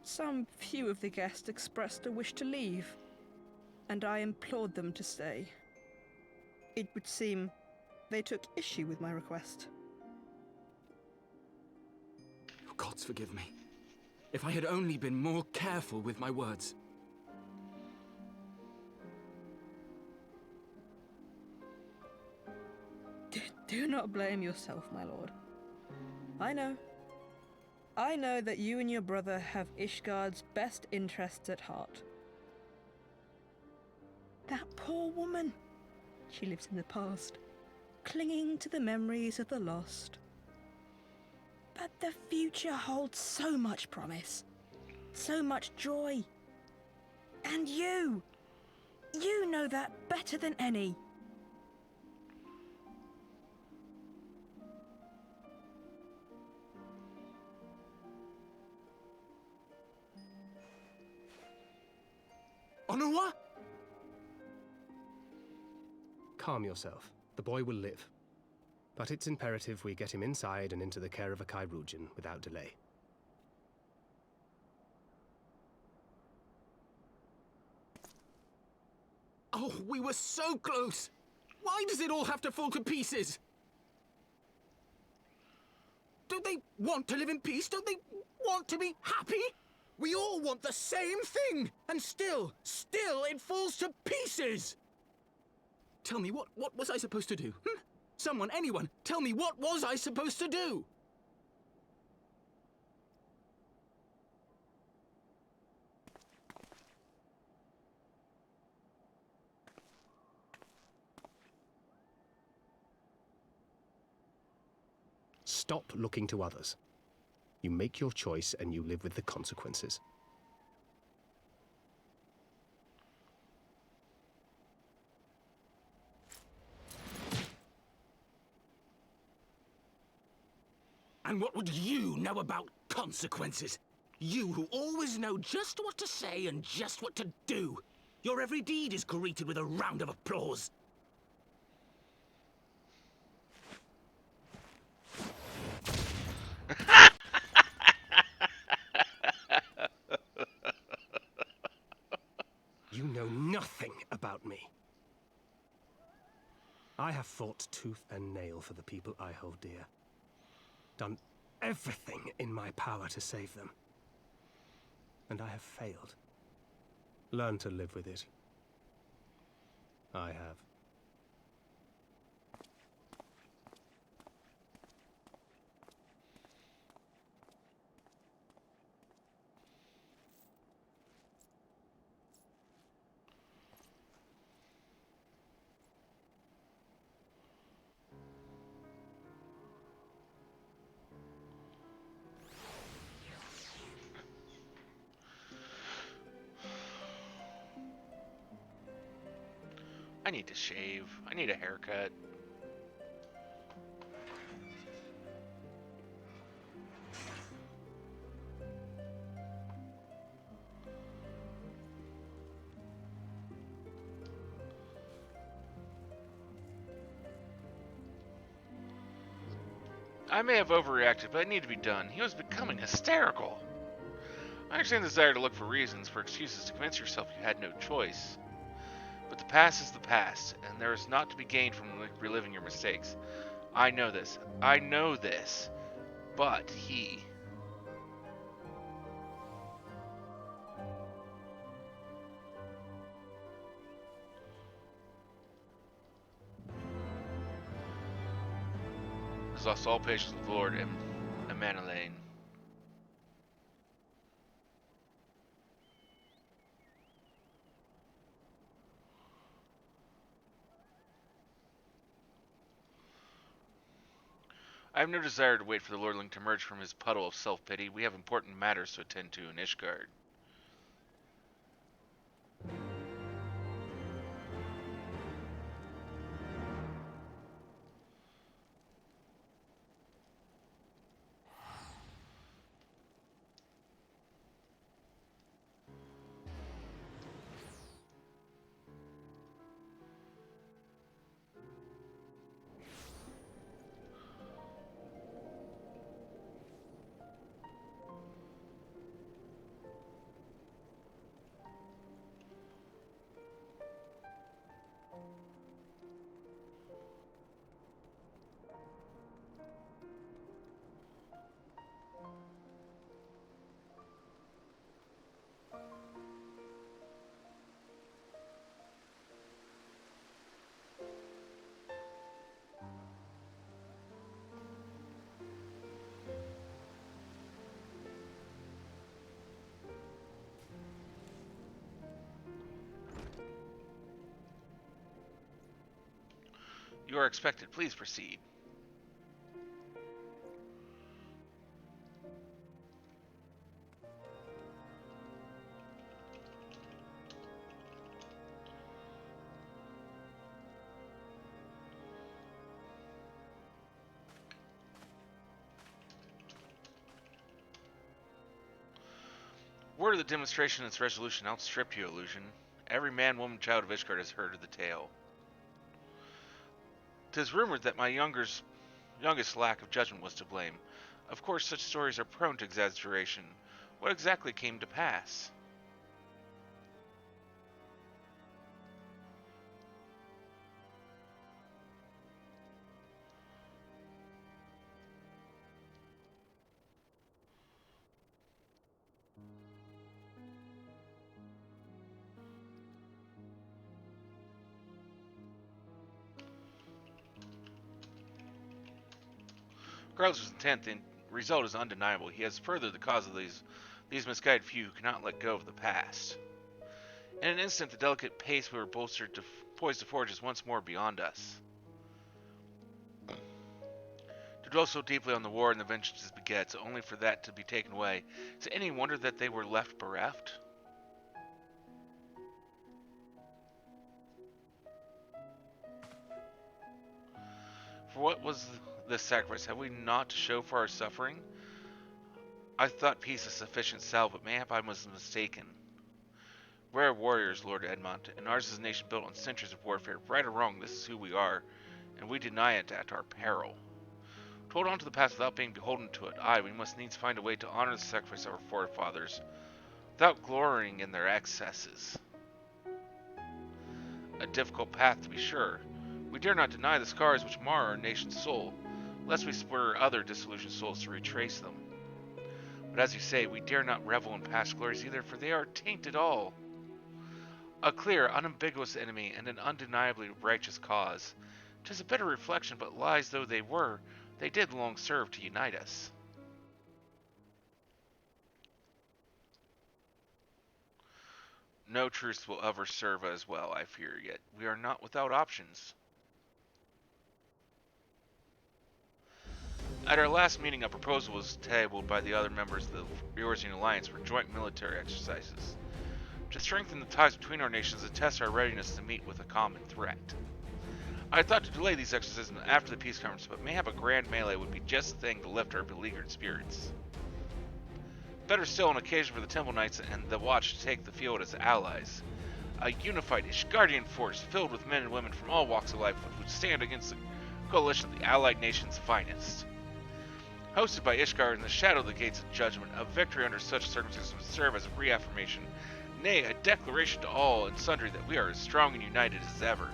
Some few of the guests expressed a wish to leave, and I implored them to stay. It would seem they took issue with my request.
Oh, gods forgive me. If I had only been more careful with my words.
Do not blame yourself, my lord. I know that you and your brother have Ishgard's best interests at heart. That poor woman. She lives in the past, clinging to the memories of the lost. But the future holds so much promise, so much joy. And you know that better than any.
Onawa?
Calm yourself. The boy will live. But it's imperative we get him inside and into the care of a Kairoujian without delay.
Oh, we were so close! Why does it all have to fall to pieces? Don't they want to live in peace? Don't they want to be happy? We all want the same thing! And still it falls to pieces! Tell me, what was I supposed to do? Someone, anyone, tell me, what was I supposed to do?
Stop looking to others. You make your choice and you live with the consequences.
And what would you know about consequences? You who always know just what to say and just what to do. Your every deed is greeted with a round of applause.
You know nothing about me. I have fought tooth and nail for the people I hold dear. Done everything in my power to save them. And I have failed. Learn to live with it. I have.
I need to shave. I need a haircut. I may have overreacted, but it needed to be done. He was becoming hysterical. I understand the desire to look for reasons, for excuses to convince yourself you had no choice. But the past is the past, and there is naught to be gained from reliving your mistakes. I know this. I know this. But he... has lost all patience with Lord Emanelaine. I have no desire to wait for the Lordling to emerge from his puddle of self-pity. We have important matters to attend to in Ishgard. You are expected. Please proceed. Word of the demonstration and its resolution outstrip you, illusion. Every man, woman, child of Ishgard has heard of the tale. 'Tis rumored that my youngest lack of judgment was to blame. Of course, such stories are prone to exaggeration. What exactly came to pass? Regardless of his intent, the result is undeniable. He has furthered the cause of these misguided few who cannot let go of the past. In an instant, the delicate pace we were poised to forge is once more beyond us. To dwell so deeply on the war and the vengeance it begets, only for that to be taken away, is it any wonder that they were left bereft? For what was this sacrifice? Have we not to show for our suffering? I thought peace a sufficient salve, but mayhap I was mistaken. We're warriors, Lord Edmont, and ours is a nation built on centuries of warfare. Right or wrong, this is who we are, and we deny it at our peril. To hold on to the past without being beholden to it, we must needs find a way to honor the sacrifice of our forefathers, without glorying in their excesses. A difficult path, to be sure. We dare not deny the scars which mar our nation's soul, lest we spur other disillusioned souls to retrace them. But as you say, we dare not revel in past glories either, for they are tainted all. A clear, unambiguous enemy and an undeniably righteous cause. 'Tis a bitter reflection, but lies though they were, they did long serve to unite us. No truce will ever serve as well, I fear, yet we are not without options. At our last meeting, a proposal was tabled by the other members of the Eorzean Alliance for joint military exercises. to strengthen the ties between our nations and test our readiness to meet with a common threat. I thought to delay these exercises after the peace conference, but mayhap a grand melee would be just the thing to lift our beleaguered spirits. Better still, an occasion for the Temple Knights and the Watch to take the field as allies. A unified Ishgardian force filled with men and women from all walks of life would stand against the coalition of the allied nations' finest. Hosted by Ishgard in the shadow of the gates of judgment, a victory under such circumstances would serve as a reaffirmation, nay, a declaration to all and sundry that we are as strong and united as ever.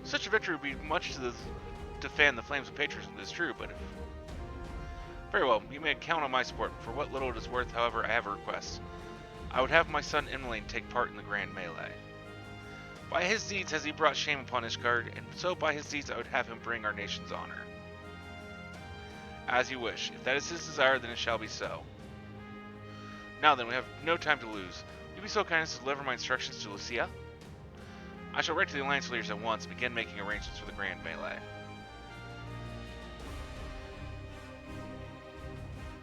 Such a victory would be much to fan the flames of patriotism, it is true, but if... Very well, you may count on my support. For what little it is worth, however, I have a request. I would have my son Imlane take part in the grand melee. By his deeds has he brought shame upon Ishgard, and so by his deeds I would have him bring our nation's honor. As you wish. If that is his desire, then it shall be so. Now then, we have no time to lose. Will you be so kind as to deliver my instructions to Lucia? I shall write to the Alliance leaders at once and begin making arrangements for the grand melee.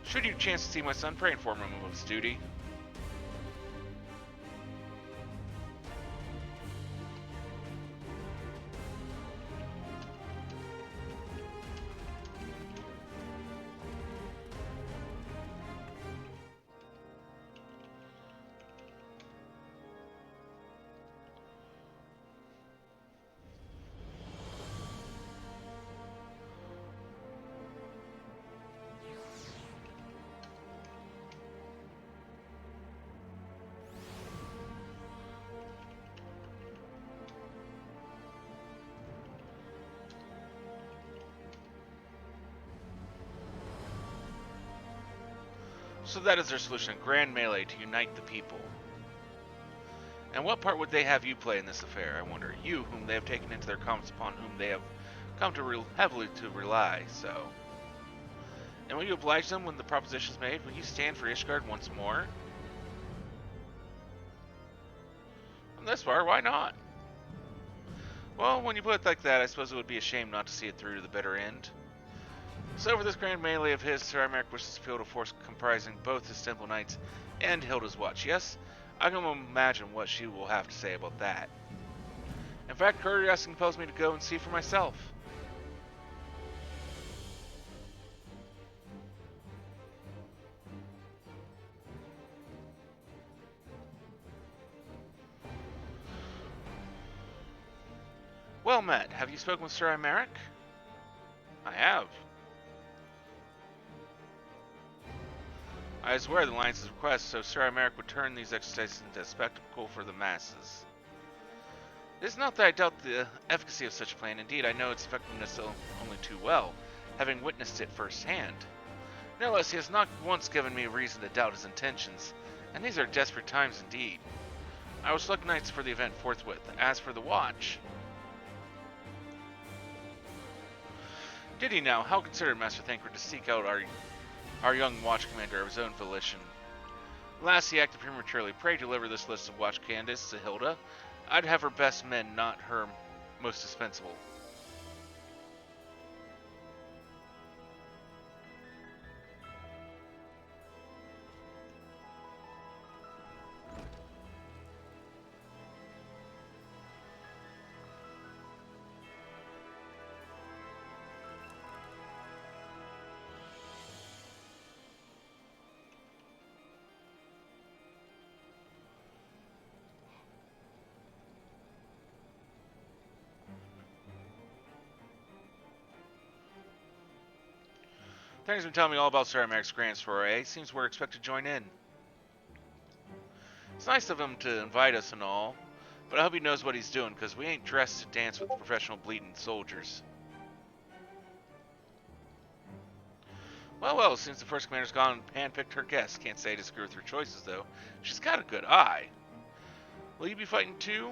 Should you chance to see my son, pray inform him of his duty. So that is their solution, a grand melee to unite the people. And what part would they have you play in this affair, I wonder? You, whom they have taken into their confidence, upon whom they have come to heavily to rely, so... And will you oblige them when the proposition is made? Will you stand for Ishgard once more? On this part, why not? Well, when you put it like that, I suppose it would be a shame not to see it through to the bitter end. So for this grand melee of his, Sir Imeric wishes to field a force comprising both his Temple Knights and Hilda's Watch. Yes, I can imagine what she will have to say about that. In fact, curiosity compels me to go and see for myself. Well met. Have you spoken with Sir Imeric? I have. I was aware of the Alliance's request, so Sir Imeric would turn these exercises into a spectacle for the masses. It is not that I doubt the efficacy of such a plan. Indeed, I know its effectiveness only too well, having witnessed it firsthand. Nevertheless, he has not once given me a reason to doubt his intentions, and these are desperate times indeed. I will select knights for the event forthwith. As for the watch... Did he now? How considered Master Thancred to seek out our young watch commander of his own volition. Last, he acted prematurely. Pray deliver this list of watch candidates to Hilda. I'd have her best men, not her most dispensable. Thanks for telling me all about Sir Imeric's grand soiree. Seems we're expected to join in. It's nice of him to invite us and all, but I hope he knows what he's doing, because we ain't dressed to dance with professional bleeding soldiers. Well, since the first commander's gone and handpicked her guests, can't say I disagree with her choices, though. She's got a good eye. Will you be fighting too?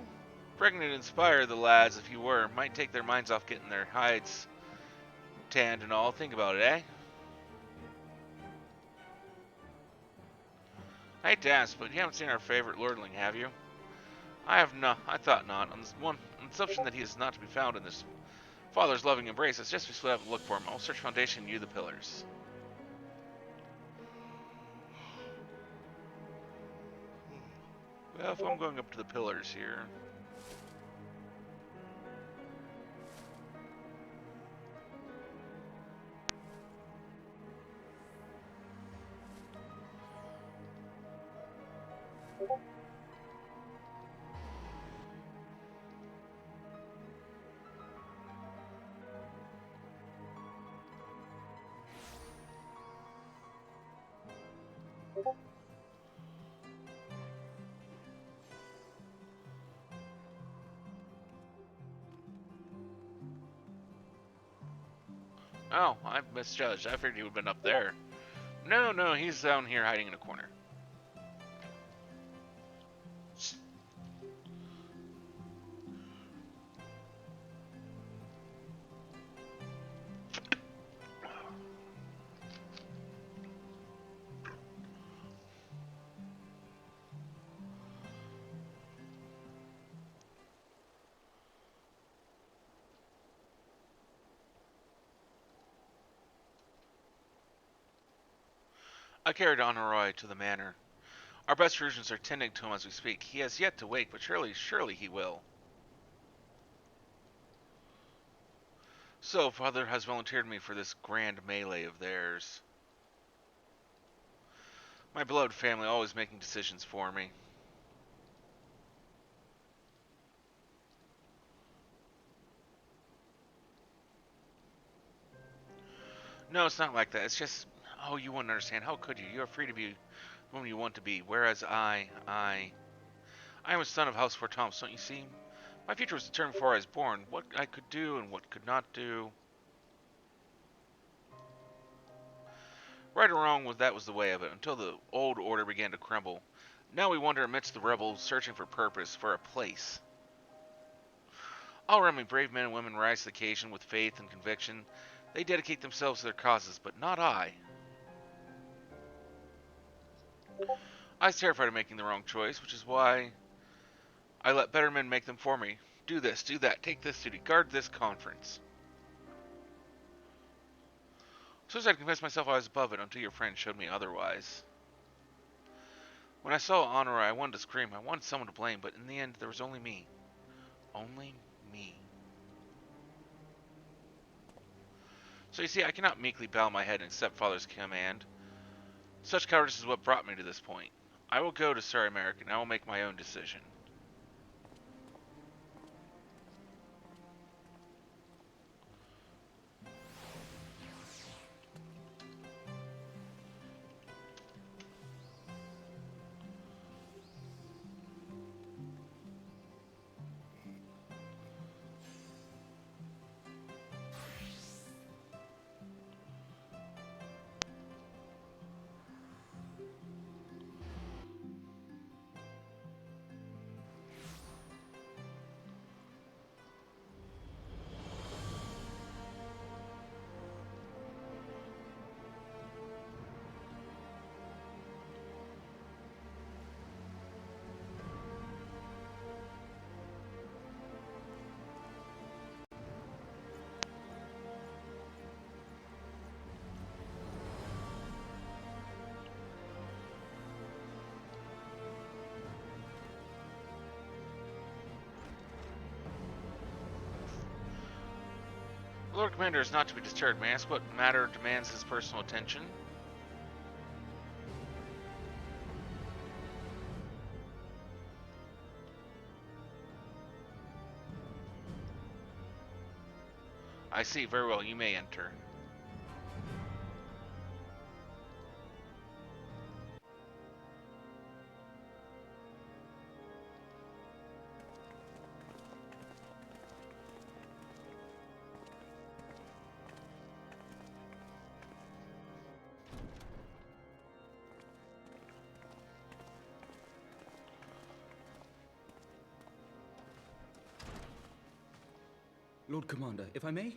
Reckon it'd inspire the lads if you were. Might take their minds off getting their hides tanned and all. Think about it, eh? I hate to ask, but you haven't seen our favorite lordling, have you? I have not. I thought not. On the assumption that he is not to be found in this father's loving embrace, it's just we still have to look for him. I'll search foundation and you the pillars. Well, if I'm going up to the pillars here. Oh, I misjudged. I figured he would have been up there. No, he's down here hiding in a corner. I carried Honoroi to the manor. Our best surgeons are tending to him as we speak. He has yet to wake, but surely he will. So, Father has volunteered me for this grand melee of theirs. My beloved family always making decisions for me. No, it's not like that. It's just, oh, you wouldn't understand. How could you? You're free to be whom you want to be. Whereas I am a son of House Fort Thomas, don't you see? My future was determined before I was born. What I could do and what could not do. Right or wrong, that was the way of it, until the old order began to crumble. Now we wander amidst the rebels, searching for purpose, for a place. All around me, brave men and women rise to the occasion with faith and conviction. They dedicate themselves to their causes, but not I. I was terrified of making the wrong choice, which is why I let better men make them for me. Do this, do that, take this duty, guard this conference. So as I convinced myself I was above it until your friend showed me otherwise. When I saw Honor, I wanted to scream. I wanted someone to blame, but in the end, there was only me. Only me. So you see, I cannot meekly bow my head and accept Father's command. Such cowardice is what brought me to this point. I will go to Sir America, and I will make my own decision. The Lord Commander is not to be disturbed. May I ask what matter demands his personal attention? I see. Very well. You may enter.
Lord Commander, if I may,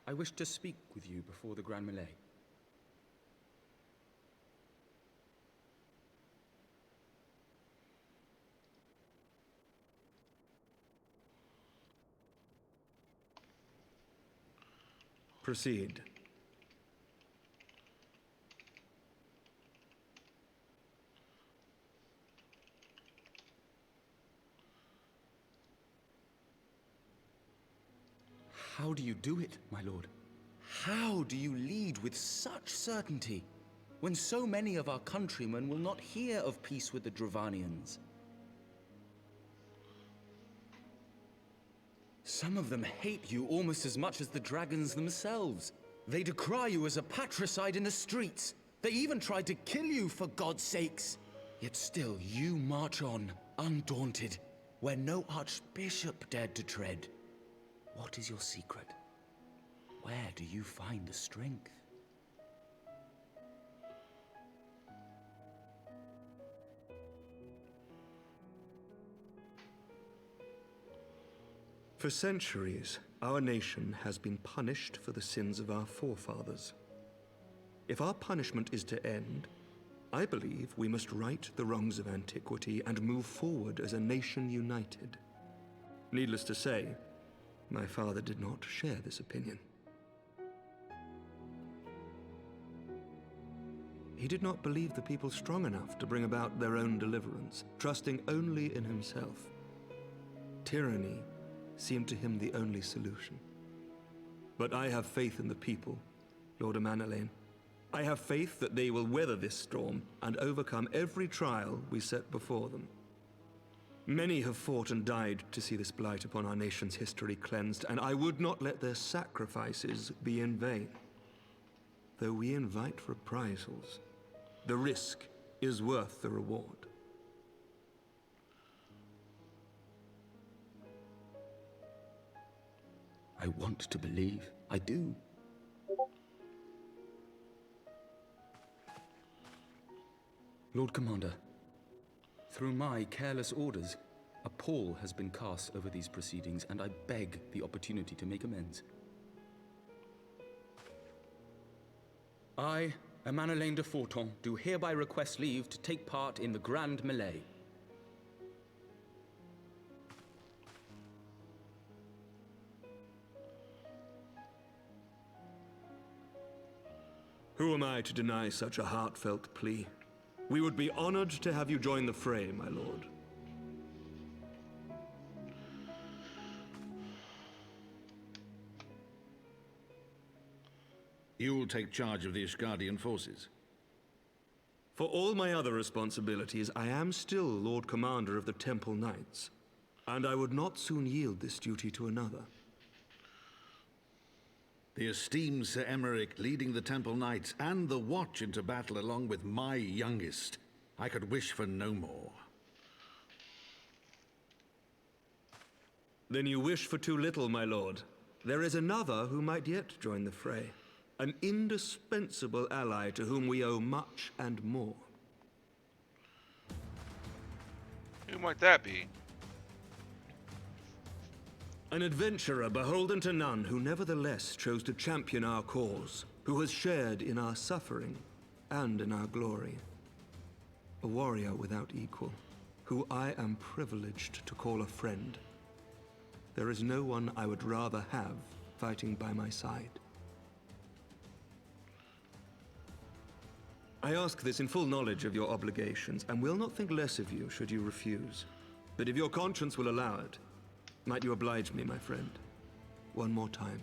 I wish to speak with you before the Grand Melee.
Proceed.
How do you do it, my lord? How do you lead with such certainty, when so many of our countrymen will not hear of peace with the Dravanians? Some of them hate you almost as much as the dragons themselves. They decry you as a patricide in the streets. They even tried to kill you, for God's sakes. Yet still you march on, undaunted, where no archbishop dared to tread. What is your secret? Where do you find the strength?
For centuries, our nation has been punished for the sins of our forefathers. If our punishment is to end, I believe we must right the wrongs of antiquity and move forward as a nation united. Needless to say, my father did not share this opinion. He did not believe the people strong enough to bring about their own deliverance, trusting only in himself. Tyranny seemed to him the only solution. But I have faith in the people, Lord Amanalain. I have faith that they will weather this storm and overcome every trial we set before them. Many have fought and died to see this blight upon our nation's history cleansed, and I would not let their sacrifices be in vain. Though we invite reprisals, the risk is worth the reward.
I want to believe. I do. Lord Commander, through my careless orders, a pall has been cast over these proceedings, and I beg the opportunity to make amends. I, Amanalain de Forton, do hereby request leave to take part in the Grand Melee.
Who am I to deny such a heartfelt plea? We would be honored to have you join the fray, my lord.
You will take charge of the Ishgardian forces?
For all my other responsibilities, I am still Lord Commander of the Temple Knights, and I would not soon yield this duty to another.
The esteemed Sir Emeric leading the Temple Knights and the Watch into battle along with my youngest. I could wish for no more.
Then you wish for too little, my lord. There is another who might yet join the fray. An indispensable ally to whom we owe much and more.
Who might that be?
An adventurer beholden to none, who nevertheless chose to champion our cause, who has shared in our suffering and in our glory. A warrior without equal, who I am privileged to call a friend. There is no one I would rather have fighting by my side. I ask this in full knowledge of your obligations, and will not think less of you should you refuse. But if your conscience will allow it, might you oblige me, my friend, one more time?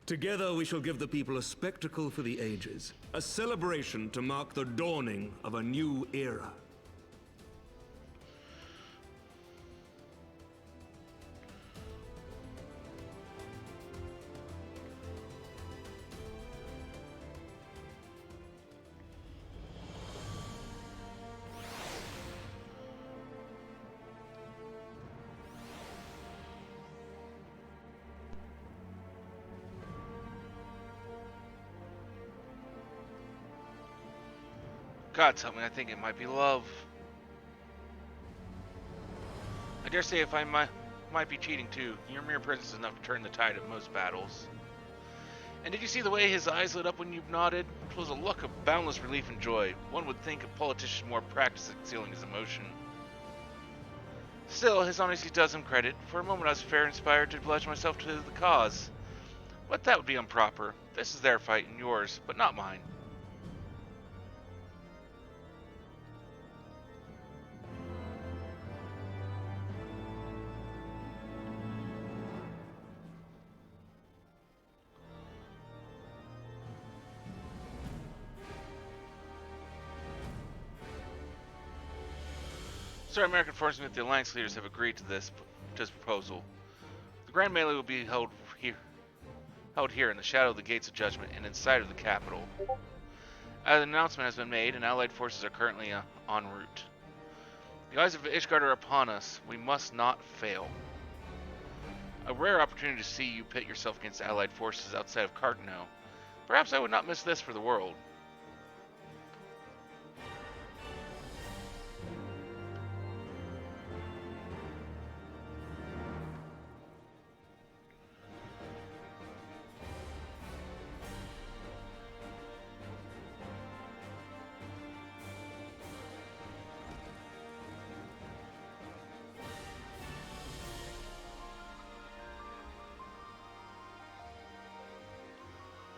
Together we shall give the people a spectacle for the ages, a celebration to mark the dawning of a new era. God, tell me, I think it might be love. I
dare say if I might be cheating too, your mere presence is enough to turn the tide of most battles. And did you see the way his eyes lit up when you nodded? It was a look of boundless relief and joy. One would think a politician more practiced at concealing his emotion. Still, his honesty does him credit. For a moment I was fair inspired to pledge myself to the cause. But that would be improper. This is their fight and yours, but not mine. Sir, American forces with the Alliance leaders have agreed to this proposal. The Grand Melee will be held here in the shadow of the Gates of Judgment and inside of the capital. An announcement has been made, and Allied forces are currently en route. The eyes of Ishgard are upon us. We must not fail. A rare opportunity to see you pit yourself against Allied forces outside of Cartano. Perhaps I would not miss this for the world.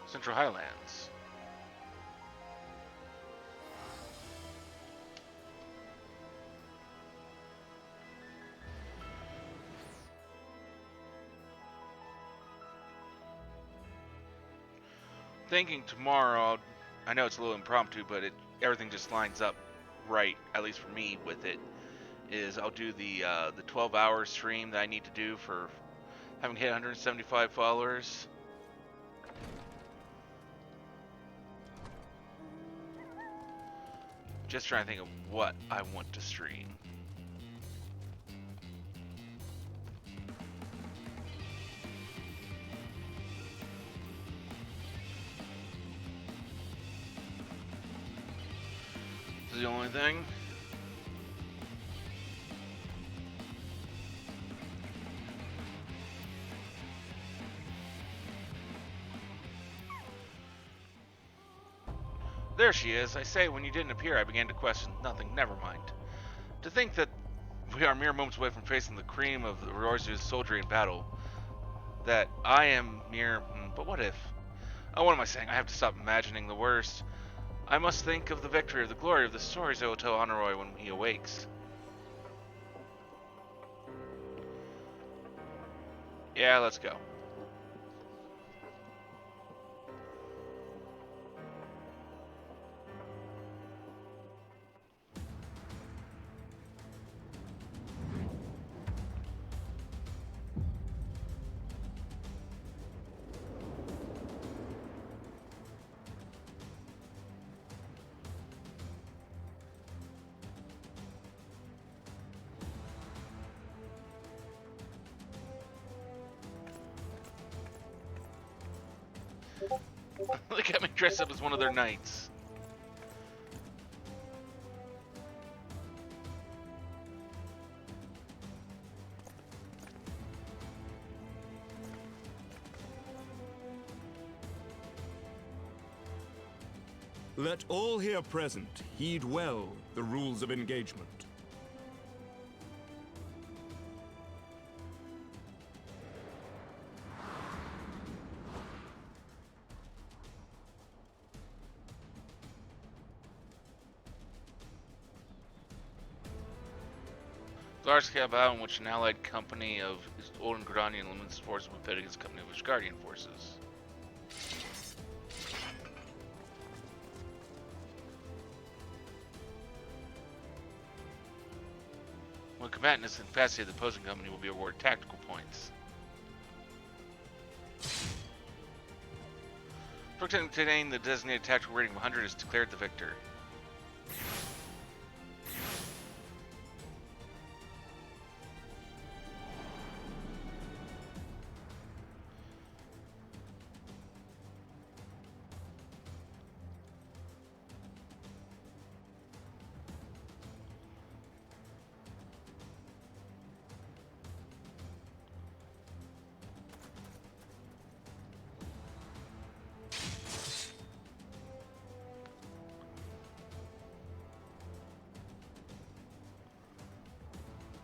Central Highlands. Thinking tomorrow, I know it's a little impromptu, but everything just lines up right, at least for me, with it, is I'll do the 12-hour stream that I need to do for having hit 175 followers. Just trying to think of what I want to stream. This is the only thing. There she is. I say, when you didn't appear, I began to question. Nothing, never mind. To think that we are mere moments away from facing the cream of the Rorzu's soldiery in battle. That I am mere... but what if? Oh, what am I saying? I have to stop imagining the worst. I must think of the victory, of the glory of the stories I will tell Honoroi when he awakes. Yeah, let's go. They got me dressed up as one of their knights.
Let all here present heed well the rules of engagement.
Large-scale battle in which an allied company of Olden Gordanian Luminous forces will pit against a company of Ishgardian forces. When a combatant is incapacitated, the opposing company will be awarded tactical points. For obtaining the designated tactical rating of 100 is declared the victor.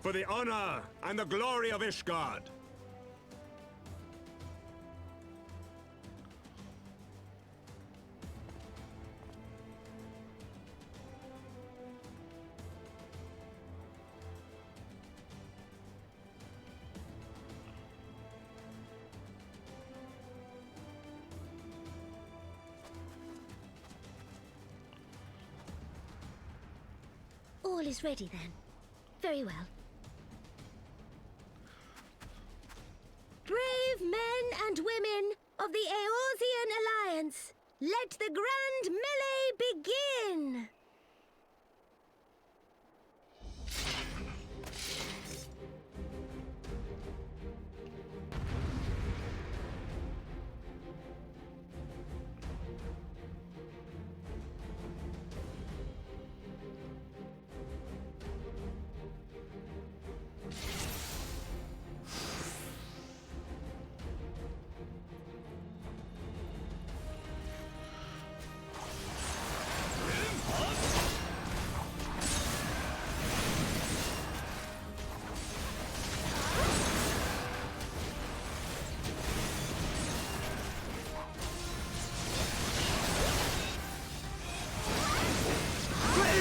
For the honor and the glory of Ishgard.
All is ready then. Very well. Brave men and women of the Eorzean Alliance, let the grand melee begin!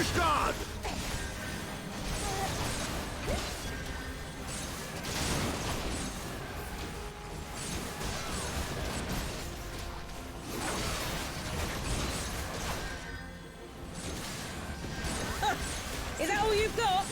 Ishgard!
Is that all you've got?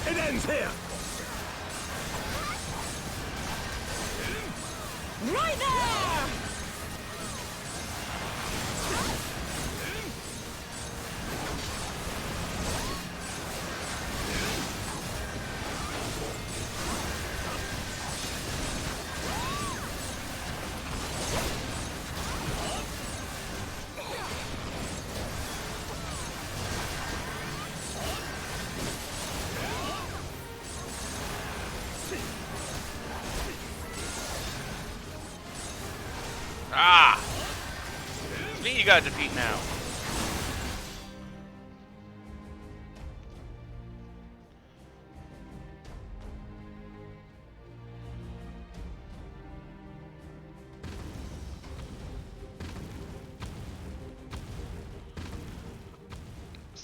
It ends here!
Right there!
Ah! It's me you gotta defeat now.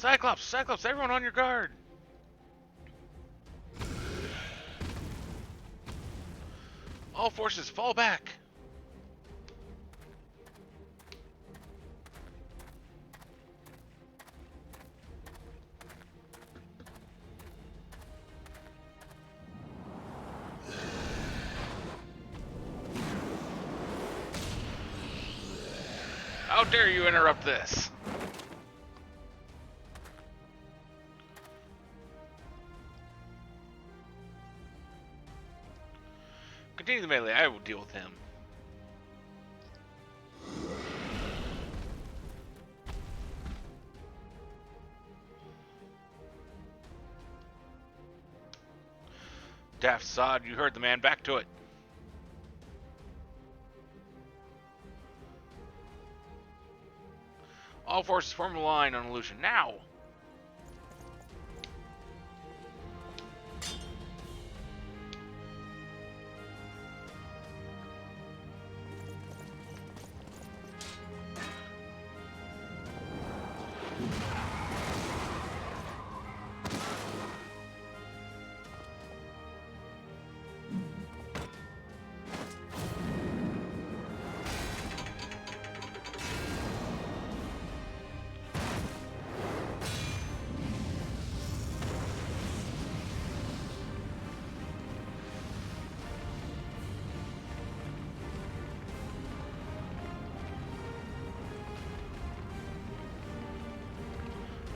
Cyclops! Cyclops! Everyone on your guard! All forces fall back! How dare you interrupt this? Continue the melee, I will deal with him. Daft sod, you heard the man, back to it. All forces form a line on illusion, now!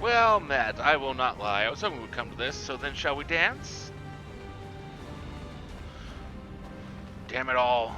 Well met, I will not lie. I was hoping we would come to this, so then shall we dance? Damn it all.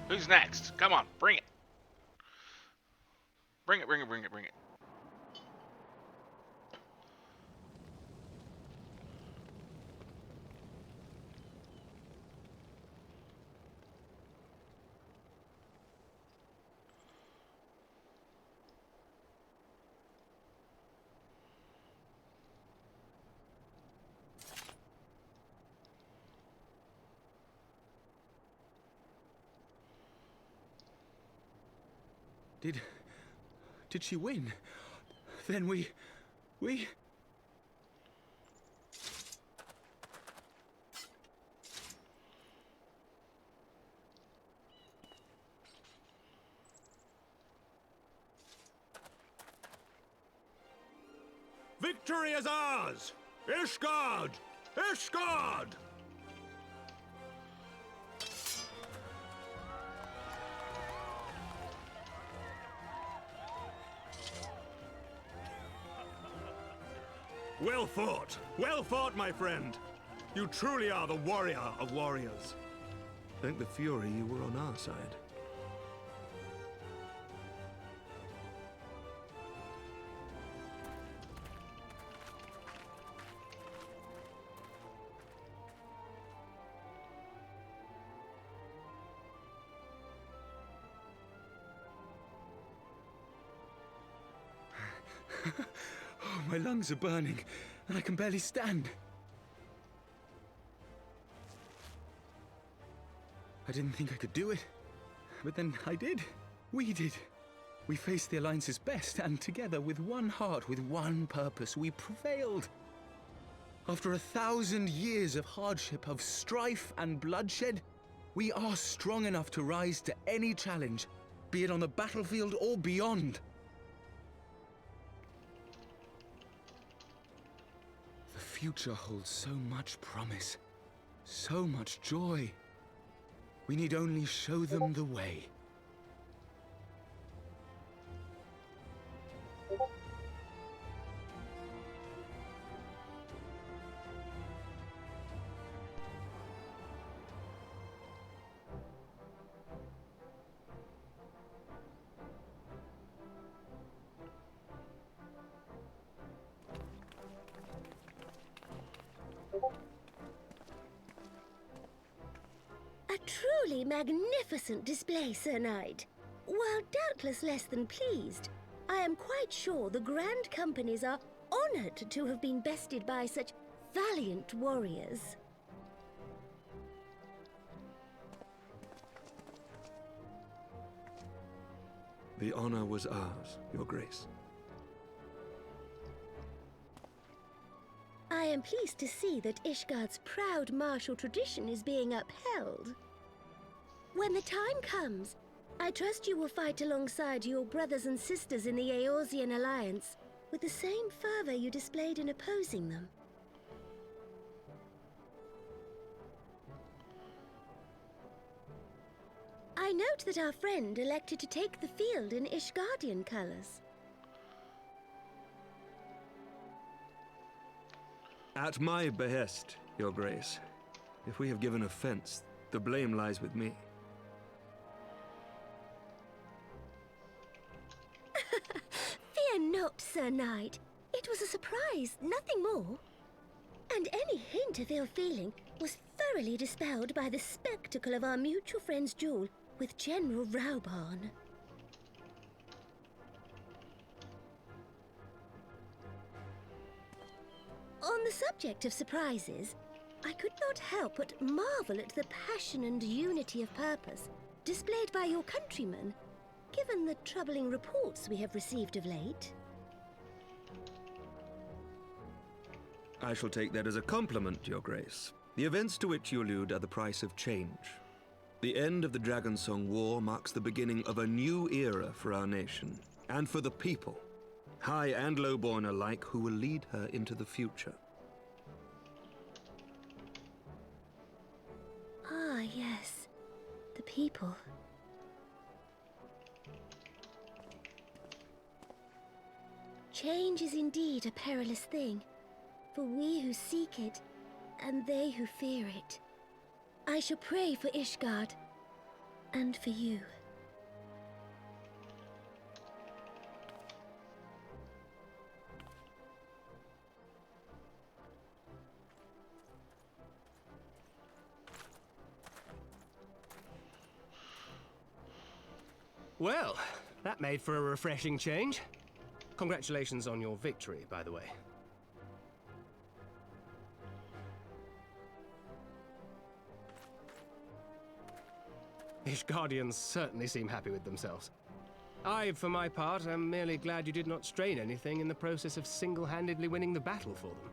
Who's next? Come on, bring it. Bring it, bring it, bring it, bring it.
Did she win? Then we...
Victory is ours! Ishgard! Ishgard!
Well fought! Well fought, my friend! You truly are the warrior of warriors. Thank the Fury you were on our side.
Oh, my lungs are burning, and I can barely stand. I didn't think I could do it, but then I did. We did. We faced the Alliance's best, and together, with one heart, with one purpose, we prevailed. After 1,000 years of hardship, of strife and bloodshed, we are strong enough to rise to any challenge, be it on the battlefield or beyond. The future holds so much promise, so much joy. We need only show them the way.
A truly magnificent display, Sir Knight. While doubtless less than pleased, I am quite sure the Grand Companies are honored to have been bested by such valiant warriors.
The honor was ours, Your Grace.
I am pleased to see that Ishgard's proud martial tradition is being upheld. When the time comes, I trust you will fight alongside your brothers and sisters in the Eorzean Alliance with the same fervor you displayed in opposing them. I note that our friend elected to take the field in Ishgardian colors.
At my behest, Your Grace. If we have given offense, the blame lies with me.
Fear not, Sir Knight. It was a surprise, nothing more. And any hint of ill feeling was thoroughly dispelled by the spectacle of our mutual friend's duel with General Raubarn. On the subject of surprises, I could not help but marvel at the passion and unity of purpose displayed by your countrymen, given the troubling reports we have received of late.
I shall take that as a compliment, Your Grace. The events to which you allude are the price of change. The end of the Dragonsong War marks the beginning of a new era for our nation, and for the people, high and lowborn alike, who will lead her into the future.
Ah, yes. The people. Change is indeed a perilous thing, for we who seek it, and they who fear it. I shall pray for Ishgard, and for you.
Well, that made for a refreshing change. Congratulations on your victory, by the way. Ishgardians certainly seem happy with themselves. I, for my part, am merely glad you did not strain anything in the process of single-handedly winning the battle for them.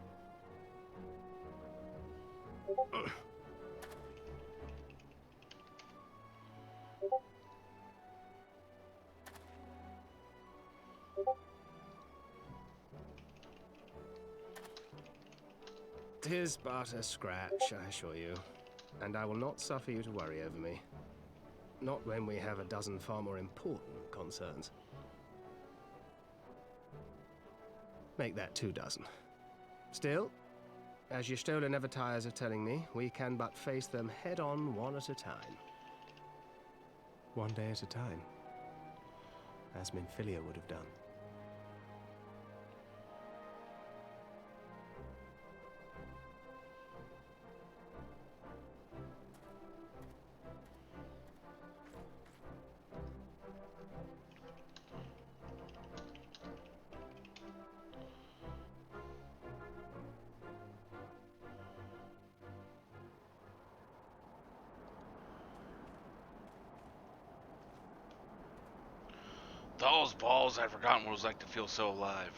Tis but a scratch, I assure you, and I will not suffer you to worry over me. Not when we have a dozen far more important concerns. Make that 2 dozen. Still, as Y'shtola never tires of telling me, we can but face them head-on one at a time. One day at a time, as Minfilia would have done.
Those balls, I'd forgotten what it was like to feel so alive.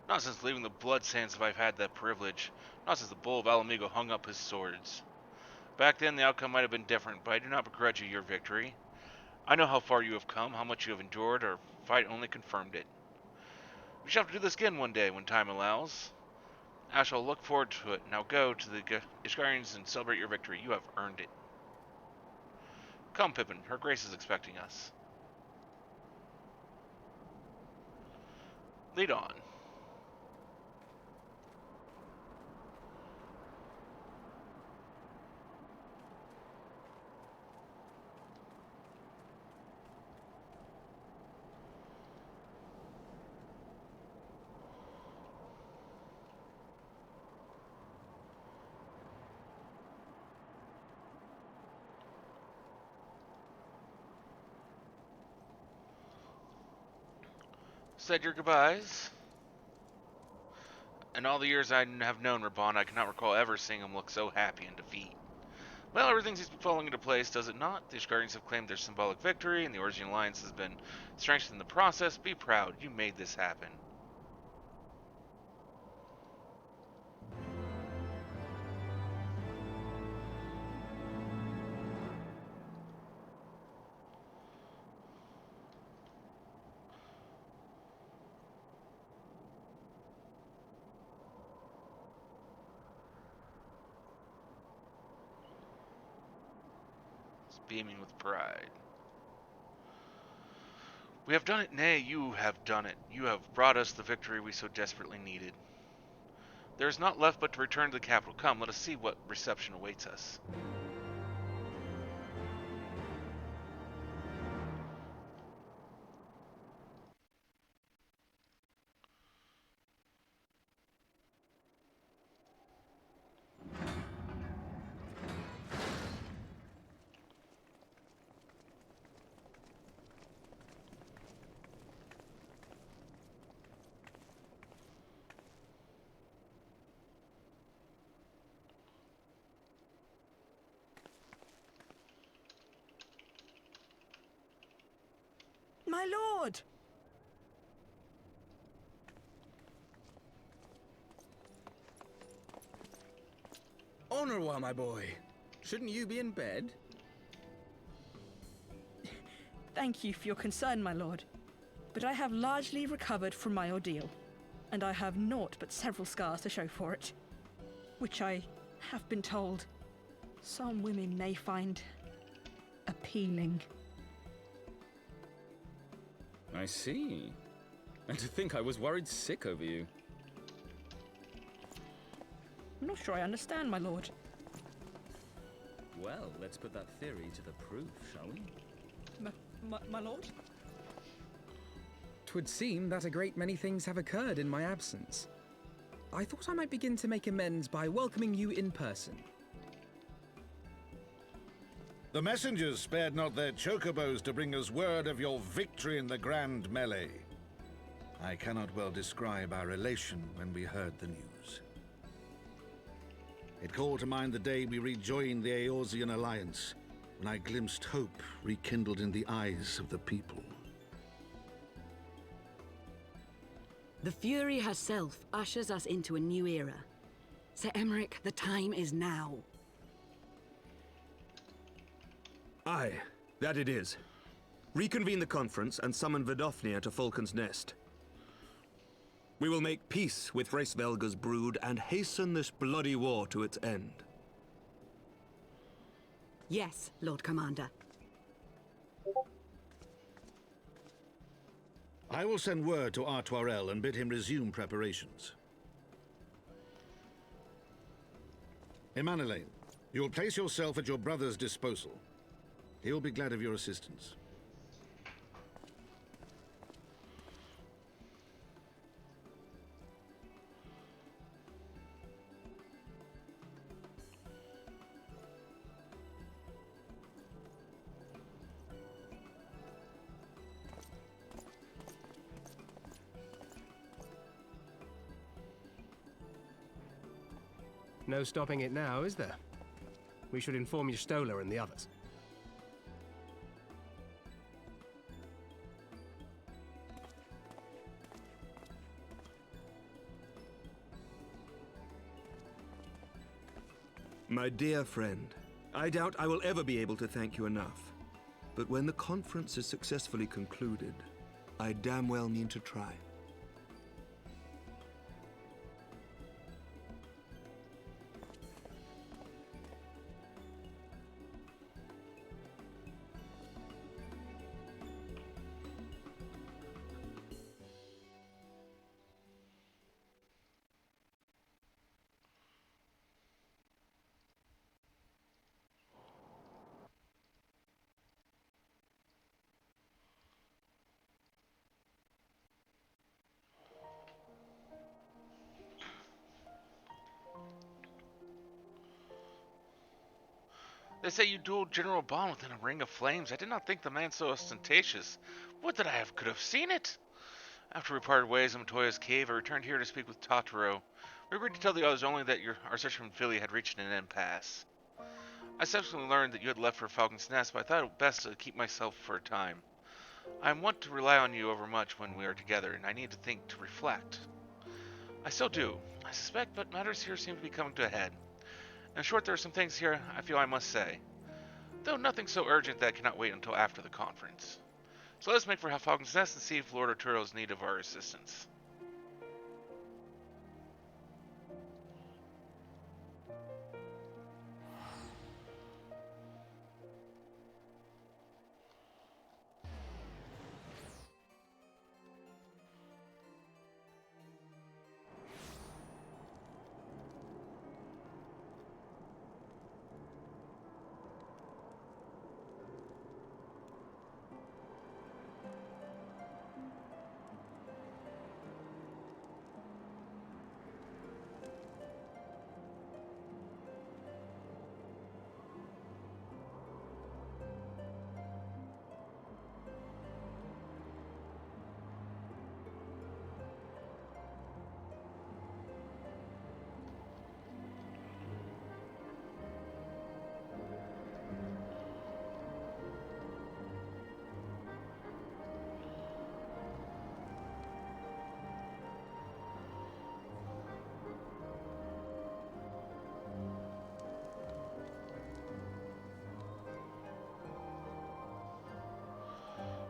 Not since leaving the Blood Sands have I had that privilege. Not since the Bull of Alamigo hung up his swords. Back then, the outcome might have been different, but I do not begrudge you your victory. I know how far you have come, how much you have endured. Our fight only confirmed it. We shall have to do this again one day, when time allows. I shall look forward to it. Now go to the Ishgarians and celebrate your victory. You have earned it. Come, Pippin. Her Grace is expecting us. Lead on. Said your goodbyes. In all the years I have known Raban, I cannot recall ever seeing him look so happy in defeat. Well, everything seems to be falling into place, does it not? The Ishgarians have claimed their symbolic victory, and the Origin Alliance has been strengthened in the process. Be proud, you made this happen. Beaming with pride. We have done it, nay, you have done it. You have brought us the victory we so desperately needed. There is naught left but to return to the capital. Come, let us see what reception awaits us.
My lord!
Au revoir, my boy. Shouldn't you be in bed?
Thank you for your concern, my lord. But I have largely recovered from my ordeal, and I have naught but several scars to show for it, which I have been told some women may find appealing.
I see. And to think I was worried sick over you.
I'm not sure I understand, my lord.
Well, let's put that theory to the proof, shall we?
My lord?
'Twould seem that a great many things have occurred in my absence. I thought I might begin to make amends by welcoming you in person.
The messengers spared not their chocobos to bring us word of your victory in the grand melee. I cannot well describe our elation when we heard the news. It called to mind the day we rejoined the Eorzean Alliance, when I glimpsed hope rekindled in the eyes of the people.
The Fury herself ushers us into a new era. Sir Emmerich, the time is now.
Aye, that it is. Reconvene the conference and summon Vidofnir to Falcon's Nest. We will make peace with Hraesvelga's brood and hasten this bloody war to its end.
Yes, Lord Commander.
I will send word to Artoirel and bid him resume preparations. Emanuele, you will place yourself at your brother's disposal. He will be glad of your assistance.
No stopping it now, is there? We should inform Stola and the others.
My dear friend, I doubt I will ever be able to thank you enough. But when the conference is successfully concluded, I damn well mean to try.
They say you dueled General Bond within a ring of flames. I did not think the man so ostentatious. Would that could have seen it! After we parted ways in Matoya's cave, I returned here to speak with Totoro. We agreed to tell the others only that our search from Philly had reached an impasse. I subsequently learned that you had left for Falcon's Nest, but I thought it best to keep myself for a time. I want to rely on you overmuch when we are together, and I need to think to reflect. I still do, I suspect, but matters here seem to be coming to a head. In short, there are some things here I feel I must say, though nothing so urgent that I cannot wait until after the conference. So let's make for Falcon's Nest and see if Lord Arturo's in need of our assistance.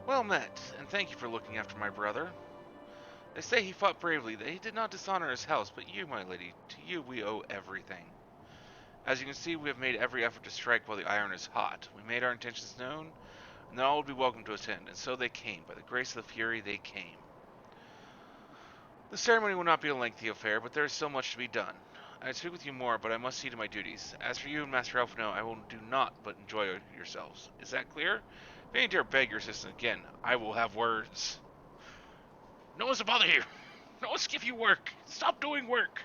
Well met, and thank you for looking after my brother. They say he fought bravely, that he did not dishonor his house, but you, my lady, to you we owe everything. As you can see, we have made every effort to strike while the iron is hot. We made our intentions known, and all would be welcome to attend, and so they came. By the grace of the Fury, they came. The ceremony will not be a lengthy affair, but there is still much to be done. I would speak with you more, but I must see to my duties. As for you and Master Elfino, I will do naught but enjoy yourselves. Is that clear? If any dare beg your assistance again, I will have words. No one's to bother here. No one's to give you work. Stop doing work.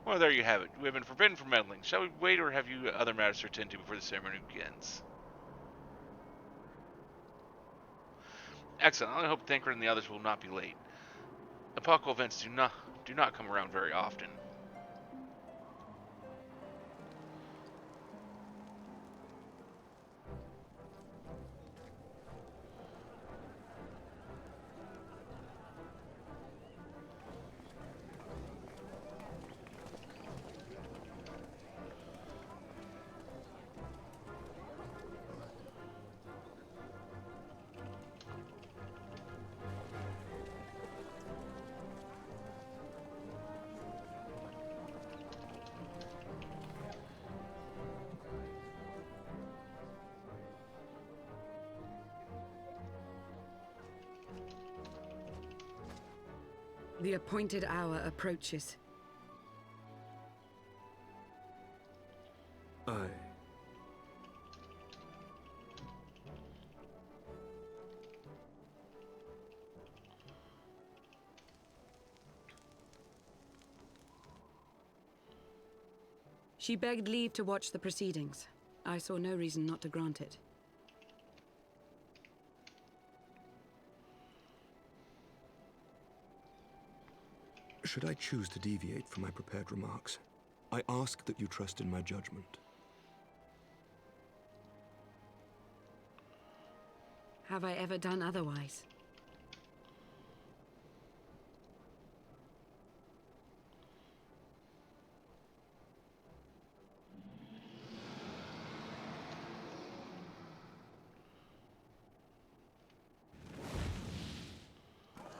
Well, there you have it. We have been forbidden from meddling. Shall we wait, or have you other matters to attend to before the ceremony begins? Excellent. I only hope Thancred and the others will not be late. Epochal events do not come around very often.
The appointed hour approaches.
Aye.
She begged leave to watch the proceedings. I saw no reason not to grant it.
Should I choose to deviate from my prepared remarks, I ask that you trust in my judgment.
Have I ever done otherwise?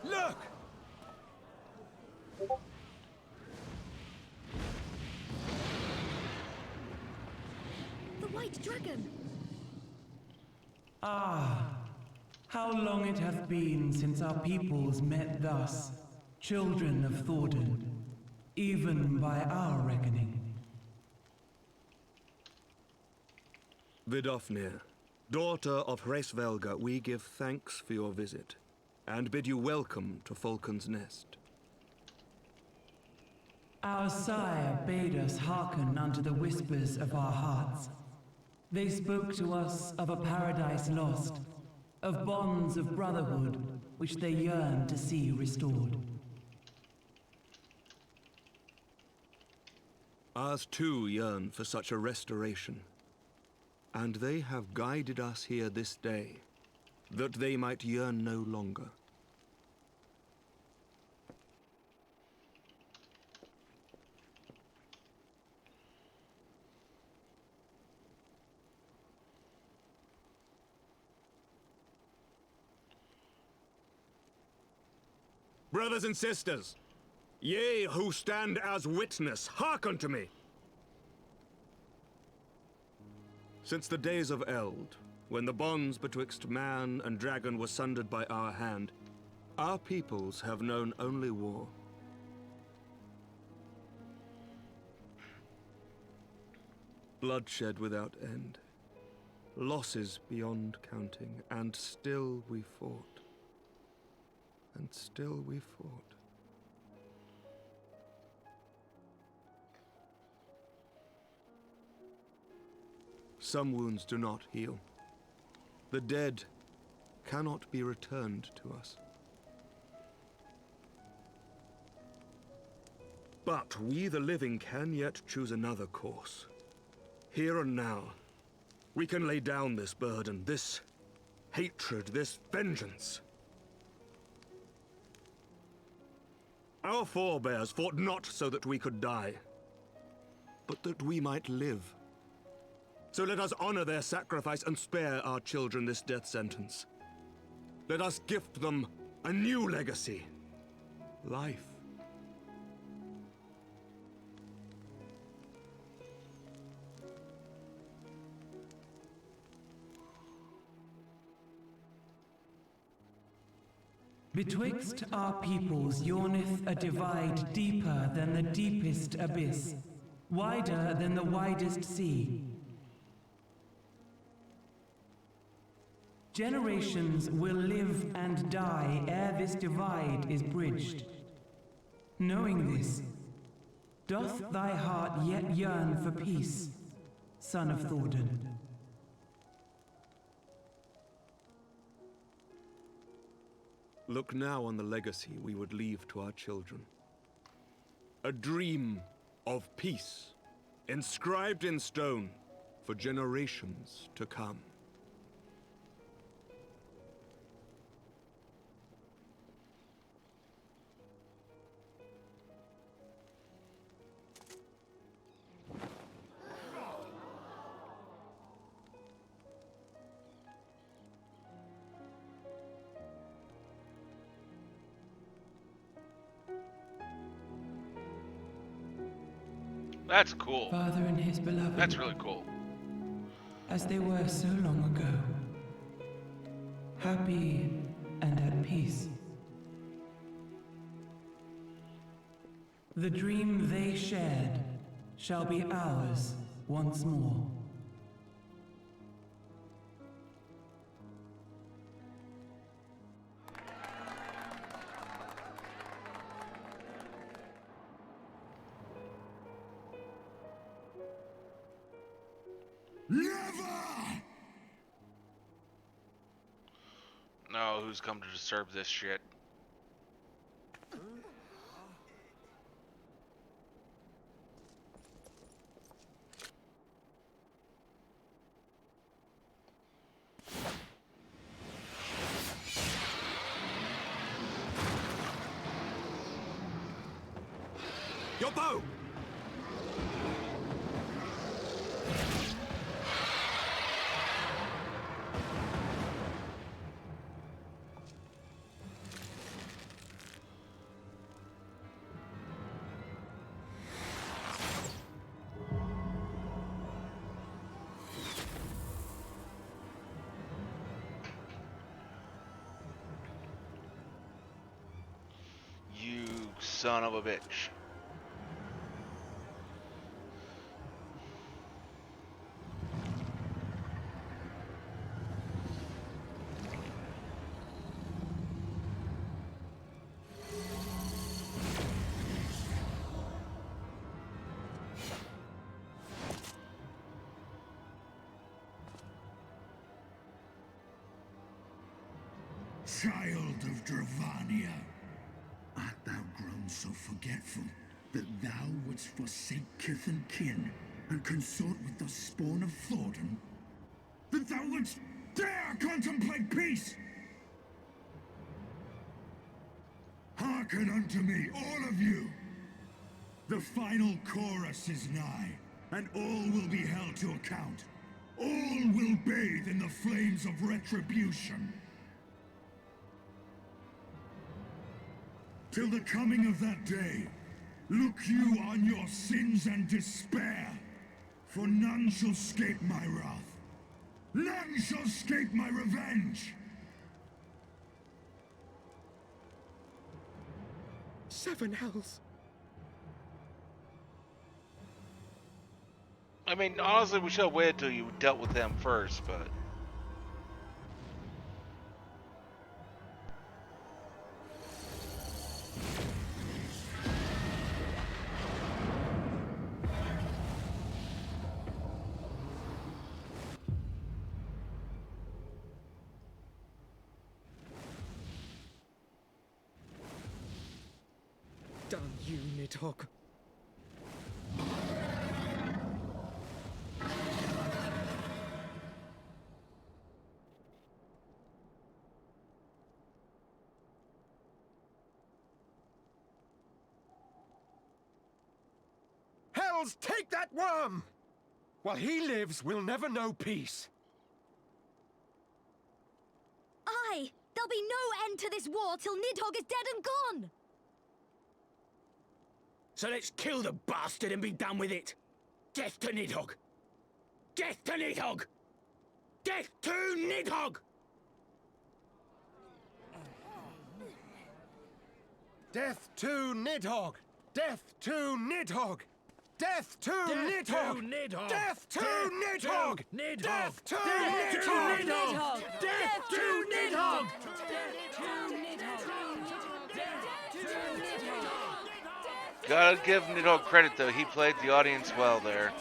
Look!
The White Dragon!
Ah, how long it hath been since our peoples met thus, children of Thordan, even by our reckoning.
Vidofnir, daughter of Hraesvelga, we give thanks for your visit, and bid you welcome to Falcon's Nest.
Our sire bade us hearken unto the whispers of our hearts. They spoke to us of a paradise lost, of bonds of brotherhood which they yearn to see restored.
Ours too yearn for such a restoration, and they have guided us here this day, that they might yearn no longer. Brothers and sisters, ye who stand as witness, hearken to me. Since the days of Eld, when the bonds betwixt man and dragon were sundered by our hand, our peoples have known only war. Bloodshed without end, losses beyond counting, and still we fought. And still we fought. Some wounds do not heal. The dead cannot be returned to us. But we, the living, can yet choose another course. Here and now, we can lay down this burden, this hatred, this vengeance. Our forebears fought not so that we could die, but that we might live. So let us honor their sacrifice and spare our children this death sentence. Let us gift them a new legacy, life.
Betwixt our peoples yawneth a divide deeper than the deepest abyss, wider than the widest sea. Generations will live and die ere this divide is bridged. Knowing this, doth thy heart yet yearn for peace, son of Thordan?
Look now on the legacy we would leave to our children. A dream of peace, inscribed in stone for generations to come.
That's cool.
Father and his beloved.
That's really cool.
As they were so long ago. Happy and at peace. The dream they shared shall be ours once more.
Never!
No, who's come to disturb this shit?
Your bow!
You son of a bitch.
Child of Dravania, art thou grown so forgetful that thou wouldst forsake kith and kin and consort with the spawn of Thornton? That thou wouldst dare contemplate peace? Hearken unto me, all of you! The final chorus is nigh, and all will be held to account. All will bathe in the flames of retribution. Till the coming of that day, look you on your sins and despair, for none shall scape my wrath. None shall scape my revenge!
7 hells.
I mean, honestly, we should have waited till you dealt with them first, but...
Damn you, Nidhogg. Hells, take that worm! While he lives, we'll never know peace.
Aye! There'll be no end to this war till Nidhogg is dead and gone!
So let's kill the bastard and be done with it. Death to Nidhogg! Death to Nidhogg! Death to Nidhogg!
Death to Nidhogg! Death to Nidhogg! Death to Nidhogg! Death to Nidhogg! Death to Nidhogg!
Death to Nidhogg!
Gotta give Nidhogg credit, though. He played the audience well there.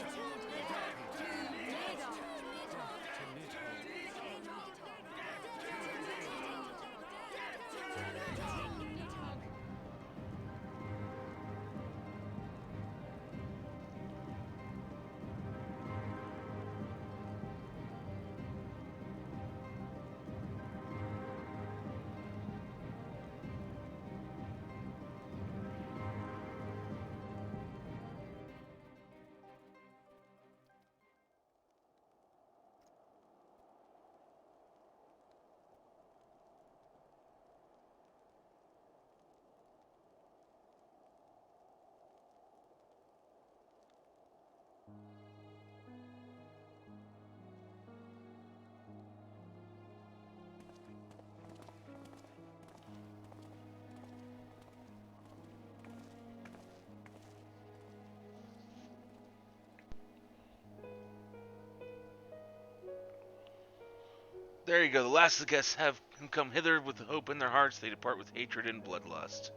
There you go. The last of the guests have come hither with hope in their hearts. They depart with hatred and bloodlust.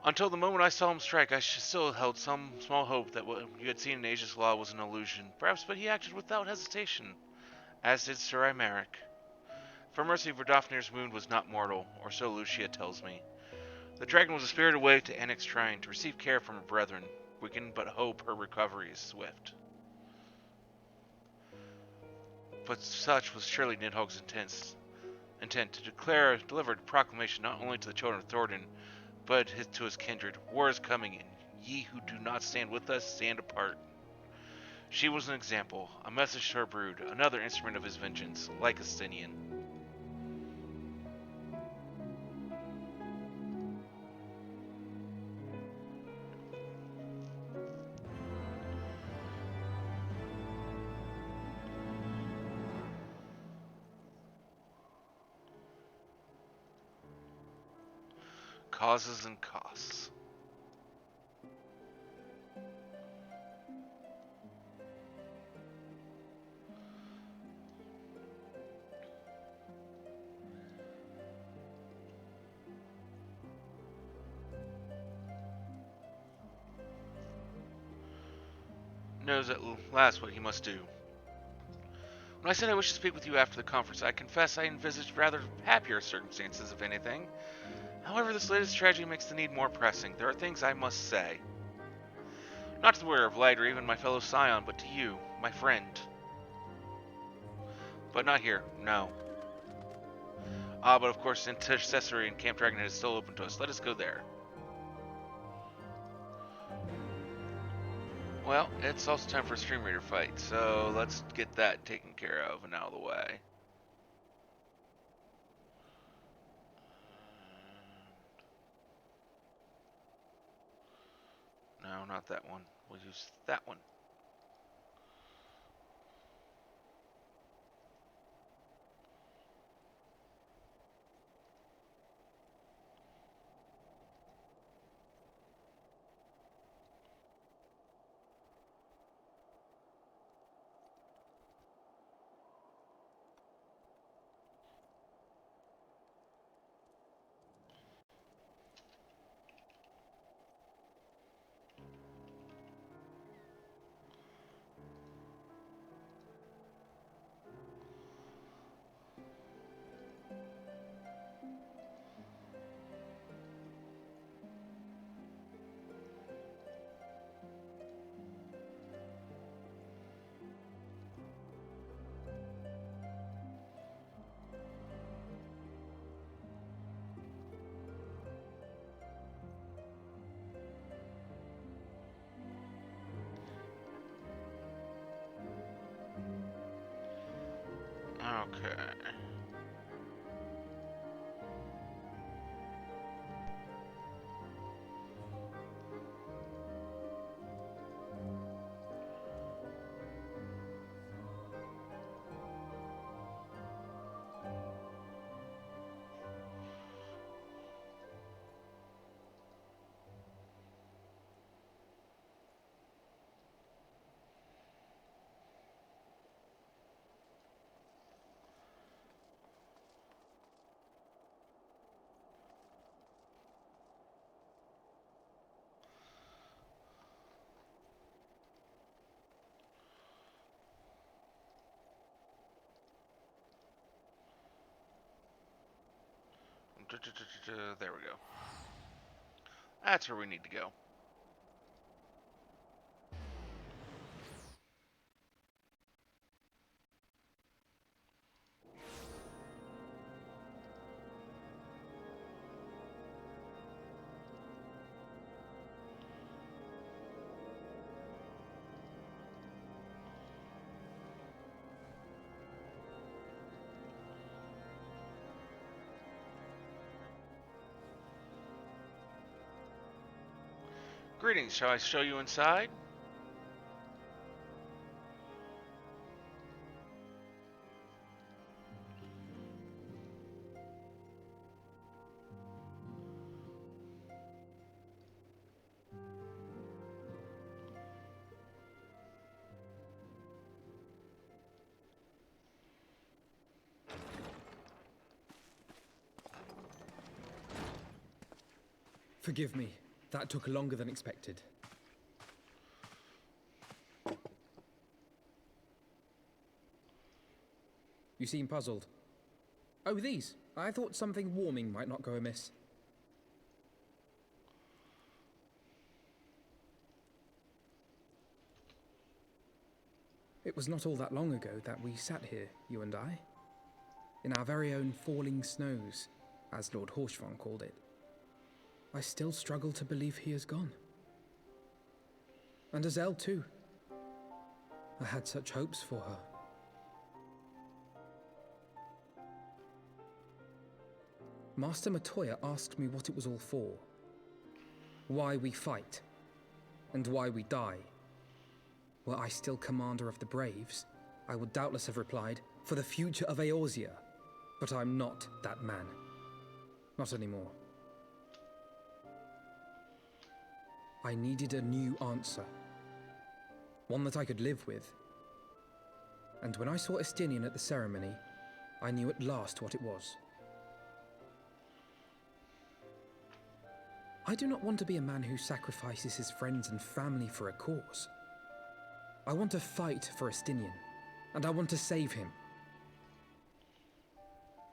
Until the moment I saw him strike, I still held some small hope that what you had seen in Asia's law was an illusion. Perhaps, but he acted without hesitation, as did Sir Imeric. For mercy, Verdofnir's wound was not mortal, or so Lucia tells me. The dragon was spirited away to Annex Shrine to receive care from her brethren. We can but hope her recovery is swift. But such was surely Nidhogg's intent to deliver a proclamation not only to the children of Thorin, but to his kindred. War is coming, and ye who do not stand with us, stand apart. She was an example, a message to her brood, another instrument of his vengeance, like Estinian. Causes and costs. Knows at last what he must do. When I said I wish to speak with you after the conference, I confess I envisaged rather happier circumstances, if anything. However, this latest tragedy makes the need more pressing. There are things I must say. Not to the wearer of light or even my fellow scion, but to you, my friend. But not here, no. Ah, but of course, Intercessory and Camp Dragonhead is still open to us. Let us go there. Well, it's also time for a Stream Reader fight, so let's get that taken care of and out of the way. No, not that one. We'll use that one. Okay. There we go. That's where we need to go. Greetings, shall I show you inside?
Forgive me. That took longer than expected. You seem puzzled. Oh, these. I thought something warming might not go amiss. It was not all that long ago that we sat here, you and I, in our very own falling snows, as Lord Horshvon called it. I still struggle to believe he is gone. And Azelle too. I had such hopes for her. Master Matoya asked me what it was all for. Why we fight. And why we die. Were I still commander of the Braves, I would doubtless have replied, for the future of Eorzea. But I'm not that man. Not anymore. I needed a new answer. One that I could live with. And when I saw Estinian at the ceremony, I knew at last what it was. I do not want to be a man who sacrifices his friends and family for a cause. I want to fight for Estinian, and I want to save him.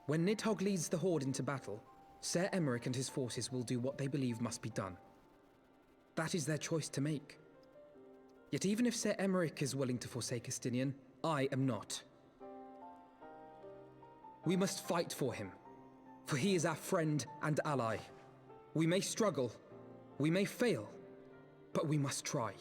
When Nidhogg leads the Horde into battle, Ser Emeric and his forces will do what they believe must be done. That is their choice to make. Yet even if Ser Emeric is willing to forsake Estinian, I am not. We must fight for him, for he is our friend and ally. We may struggle, we may fail, but we must try.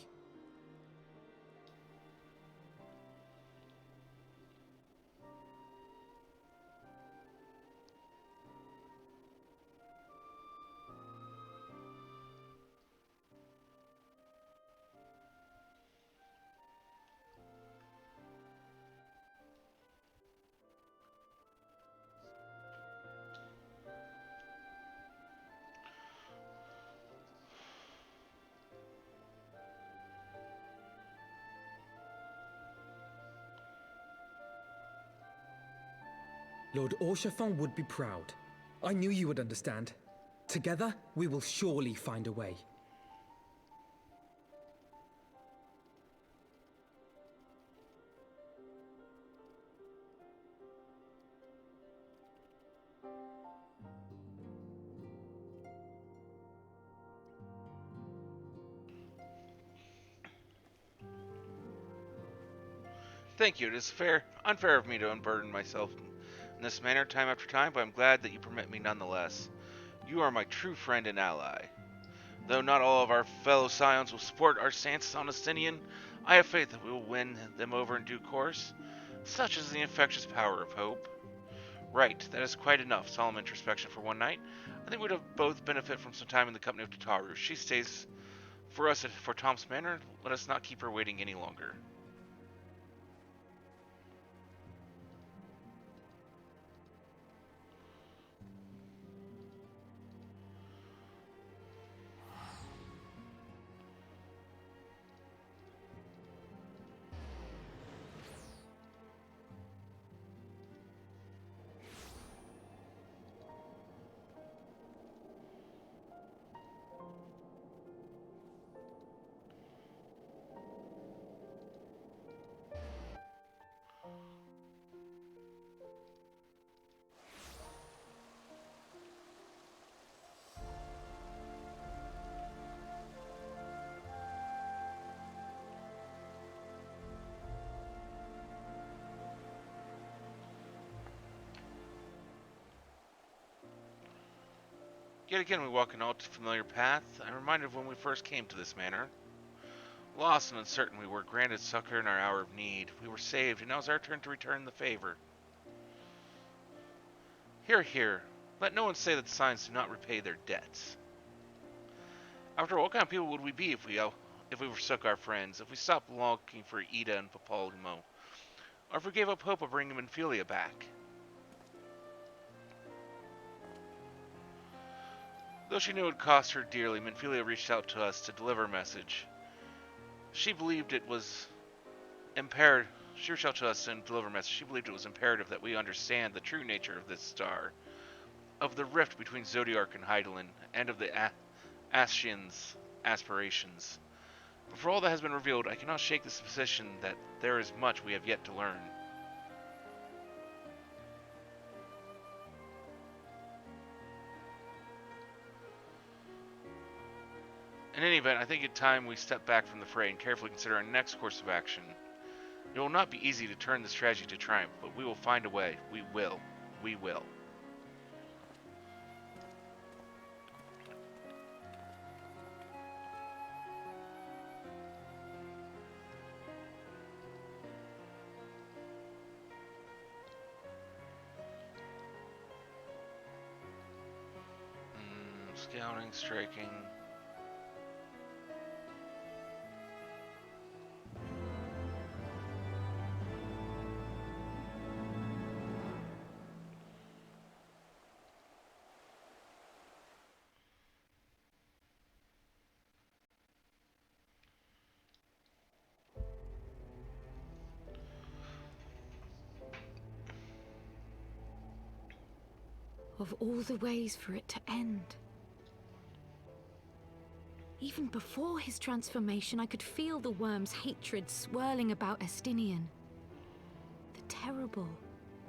Lord Orshafon would be proud. I knew you would understand. Together, we will surely find a way.
Thank you. It is unfair of me to unburden myself in this manner time after time, but I'm glad that you permit me nonetheless. You are my true friend and ally. Though not all of our fellow Scions will support our stance on Estinian, I have faith that we will win them over in due course. Such is the infectious power of hope. Right, that is quite enough solemn introspection for one night. I think we'd have both benefit from some time in the company of Tataru. She stays for us at Fort Tom's Manor. Let us not keep her waiting any longer. Yet again we walk an all too familiar path. I'm reminded of when we first came to this manor. Lost and uncertain, we were granted succor in our hour of need. We were saved, and now it's our turn to return the favor. Hear, hear. Let no one say that the Scions do not repay their debts. After all, what kind of people would we be if we forsook our friends, if we stopped looking for Ida and Papalumo, or if we gave up hope of bringing Minfilia back? Though she knew it would cost her dearly, Minfilia reached out to us to deliver a message. She believed it was imperative. She reached out to us and deliver a message. She believed it was imperative that we understand the true nature of this star, of the rift between Zodiark and Hydaelyn, and of the Ascian's aspirations. But for all that has been revealed, I cannot shake the suspicion that there is much we have yet to learn. In any event, I think it's time we step back from the fray and carefully consider our next course of action. It will not be easy to turn this tragedy to triumph, but we will find a way. We will. We will. Scouting, striking.
Of all the ways for it to end. Even before his transformation, I could feel the worm's hatred swirling about Estinian. The terrible,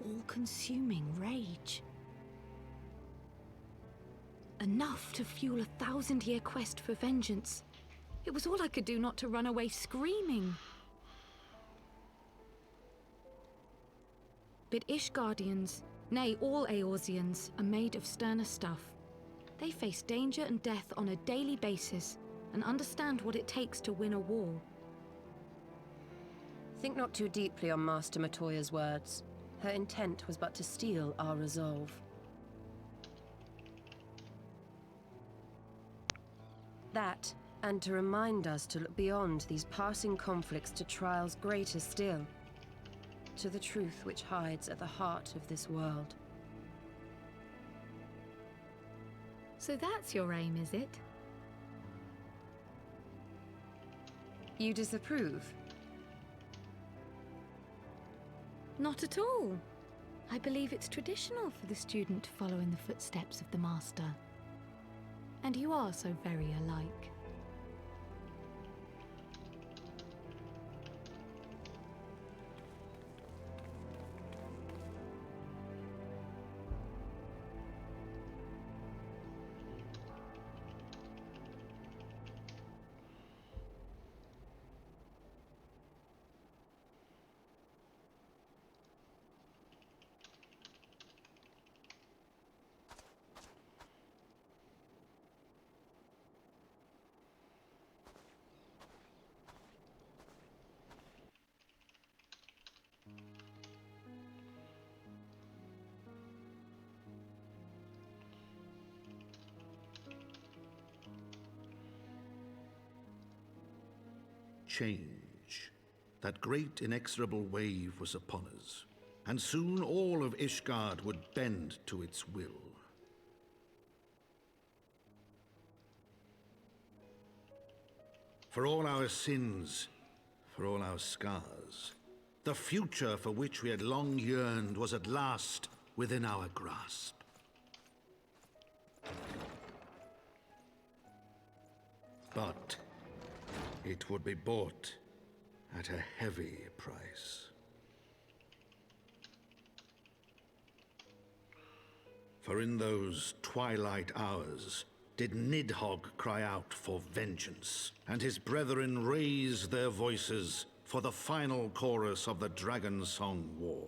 all-consuming rage. Enough to fuel a 1,000-year quest for vengeance. It was all I could do not to run away screaming. But Ishgardians, nay, all Eorzeans, are made of sterner stuff. They face danger and death on a daily basis and understand what it takes to win a war.
Think not too deeply on Master Matoya's words. Her intent was but to steal our resolve. That, and to remind us to look beyond these passing conflicts to trials greater still, to the truth which hides at the heart of this world.
So that's your aim, is it?
You disapprove?
Not at all. I believe it's traditional for the student to follow in the footsteps of the master. And you are so very alike.
Change. That great inexorable wave was upon us, and soon all of Ishgard would bend to its will. For all our sins, for all our scars, the future for which we had long yearned was at last within our grasp. But it would be bought at a heavy price. For in those twilight hours did Nidhogg cry out for vengeance, and his brethren raise their voices for the final chorus of the Dragon Song War.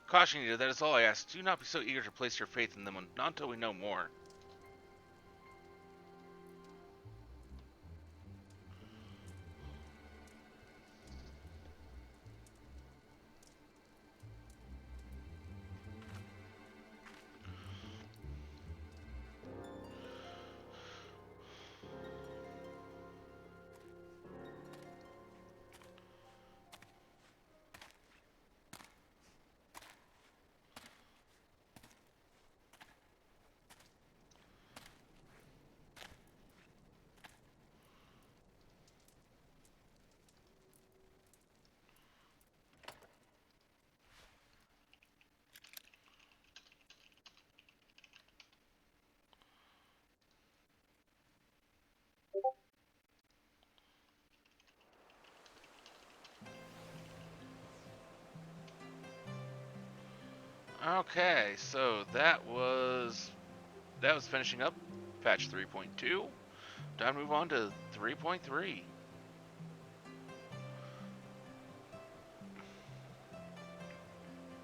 Caution you, that is all I ask. Do not be so eager to place your faith in them not until we know more. Okay, so that was finishing up patch 3.2. Time to move on to 3.3.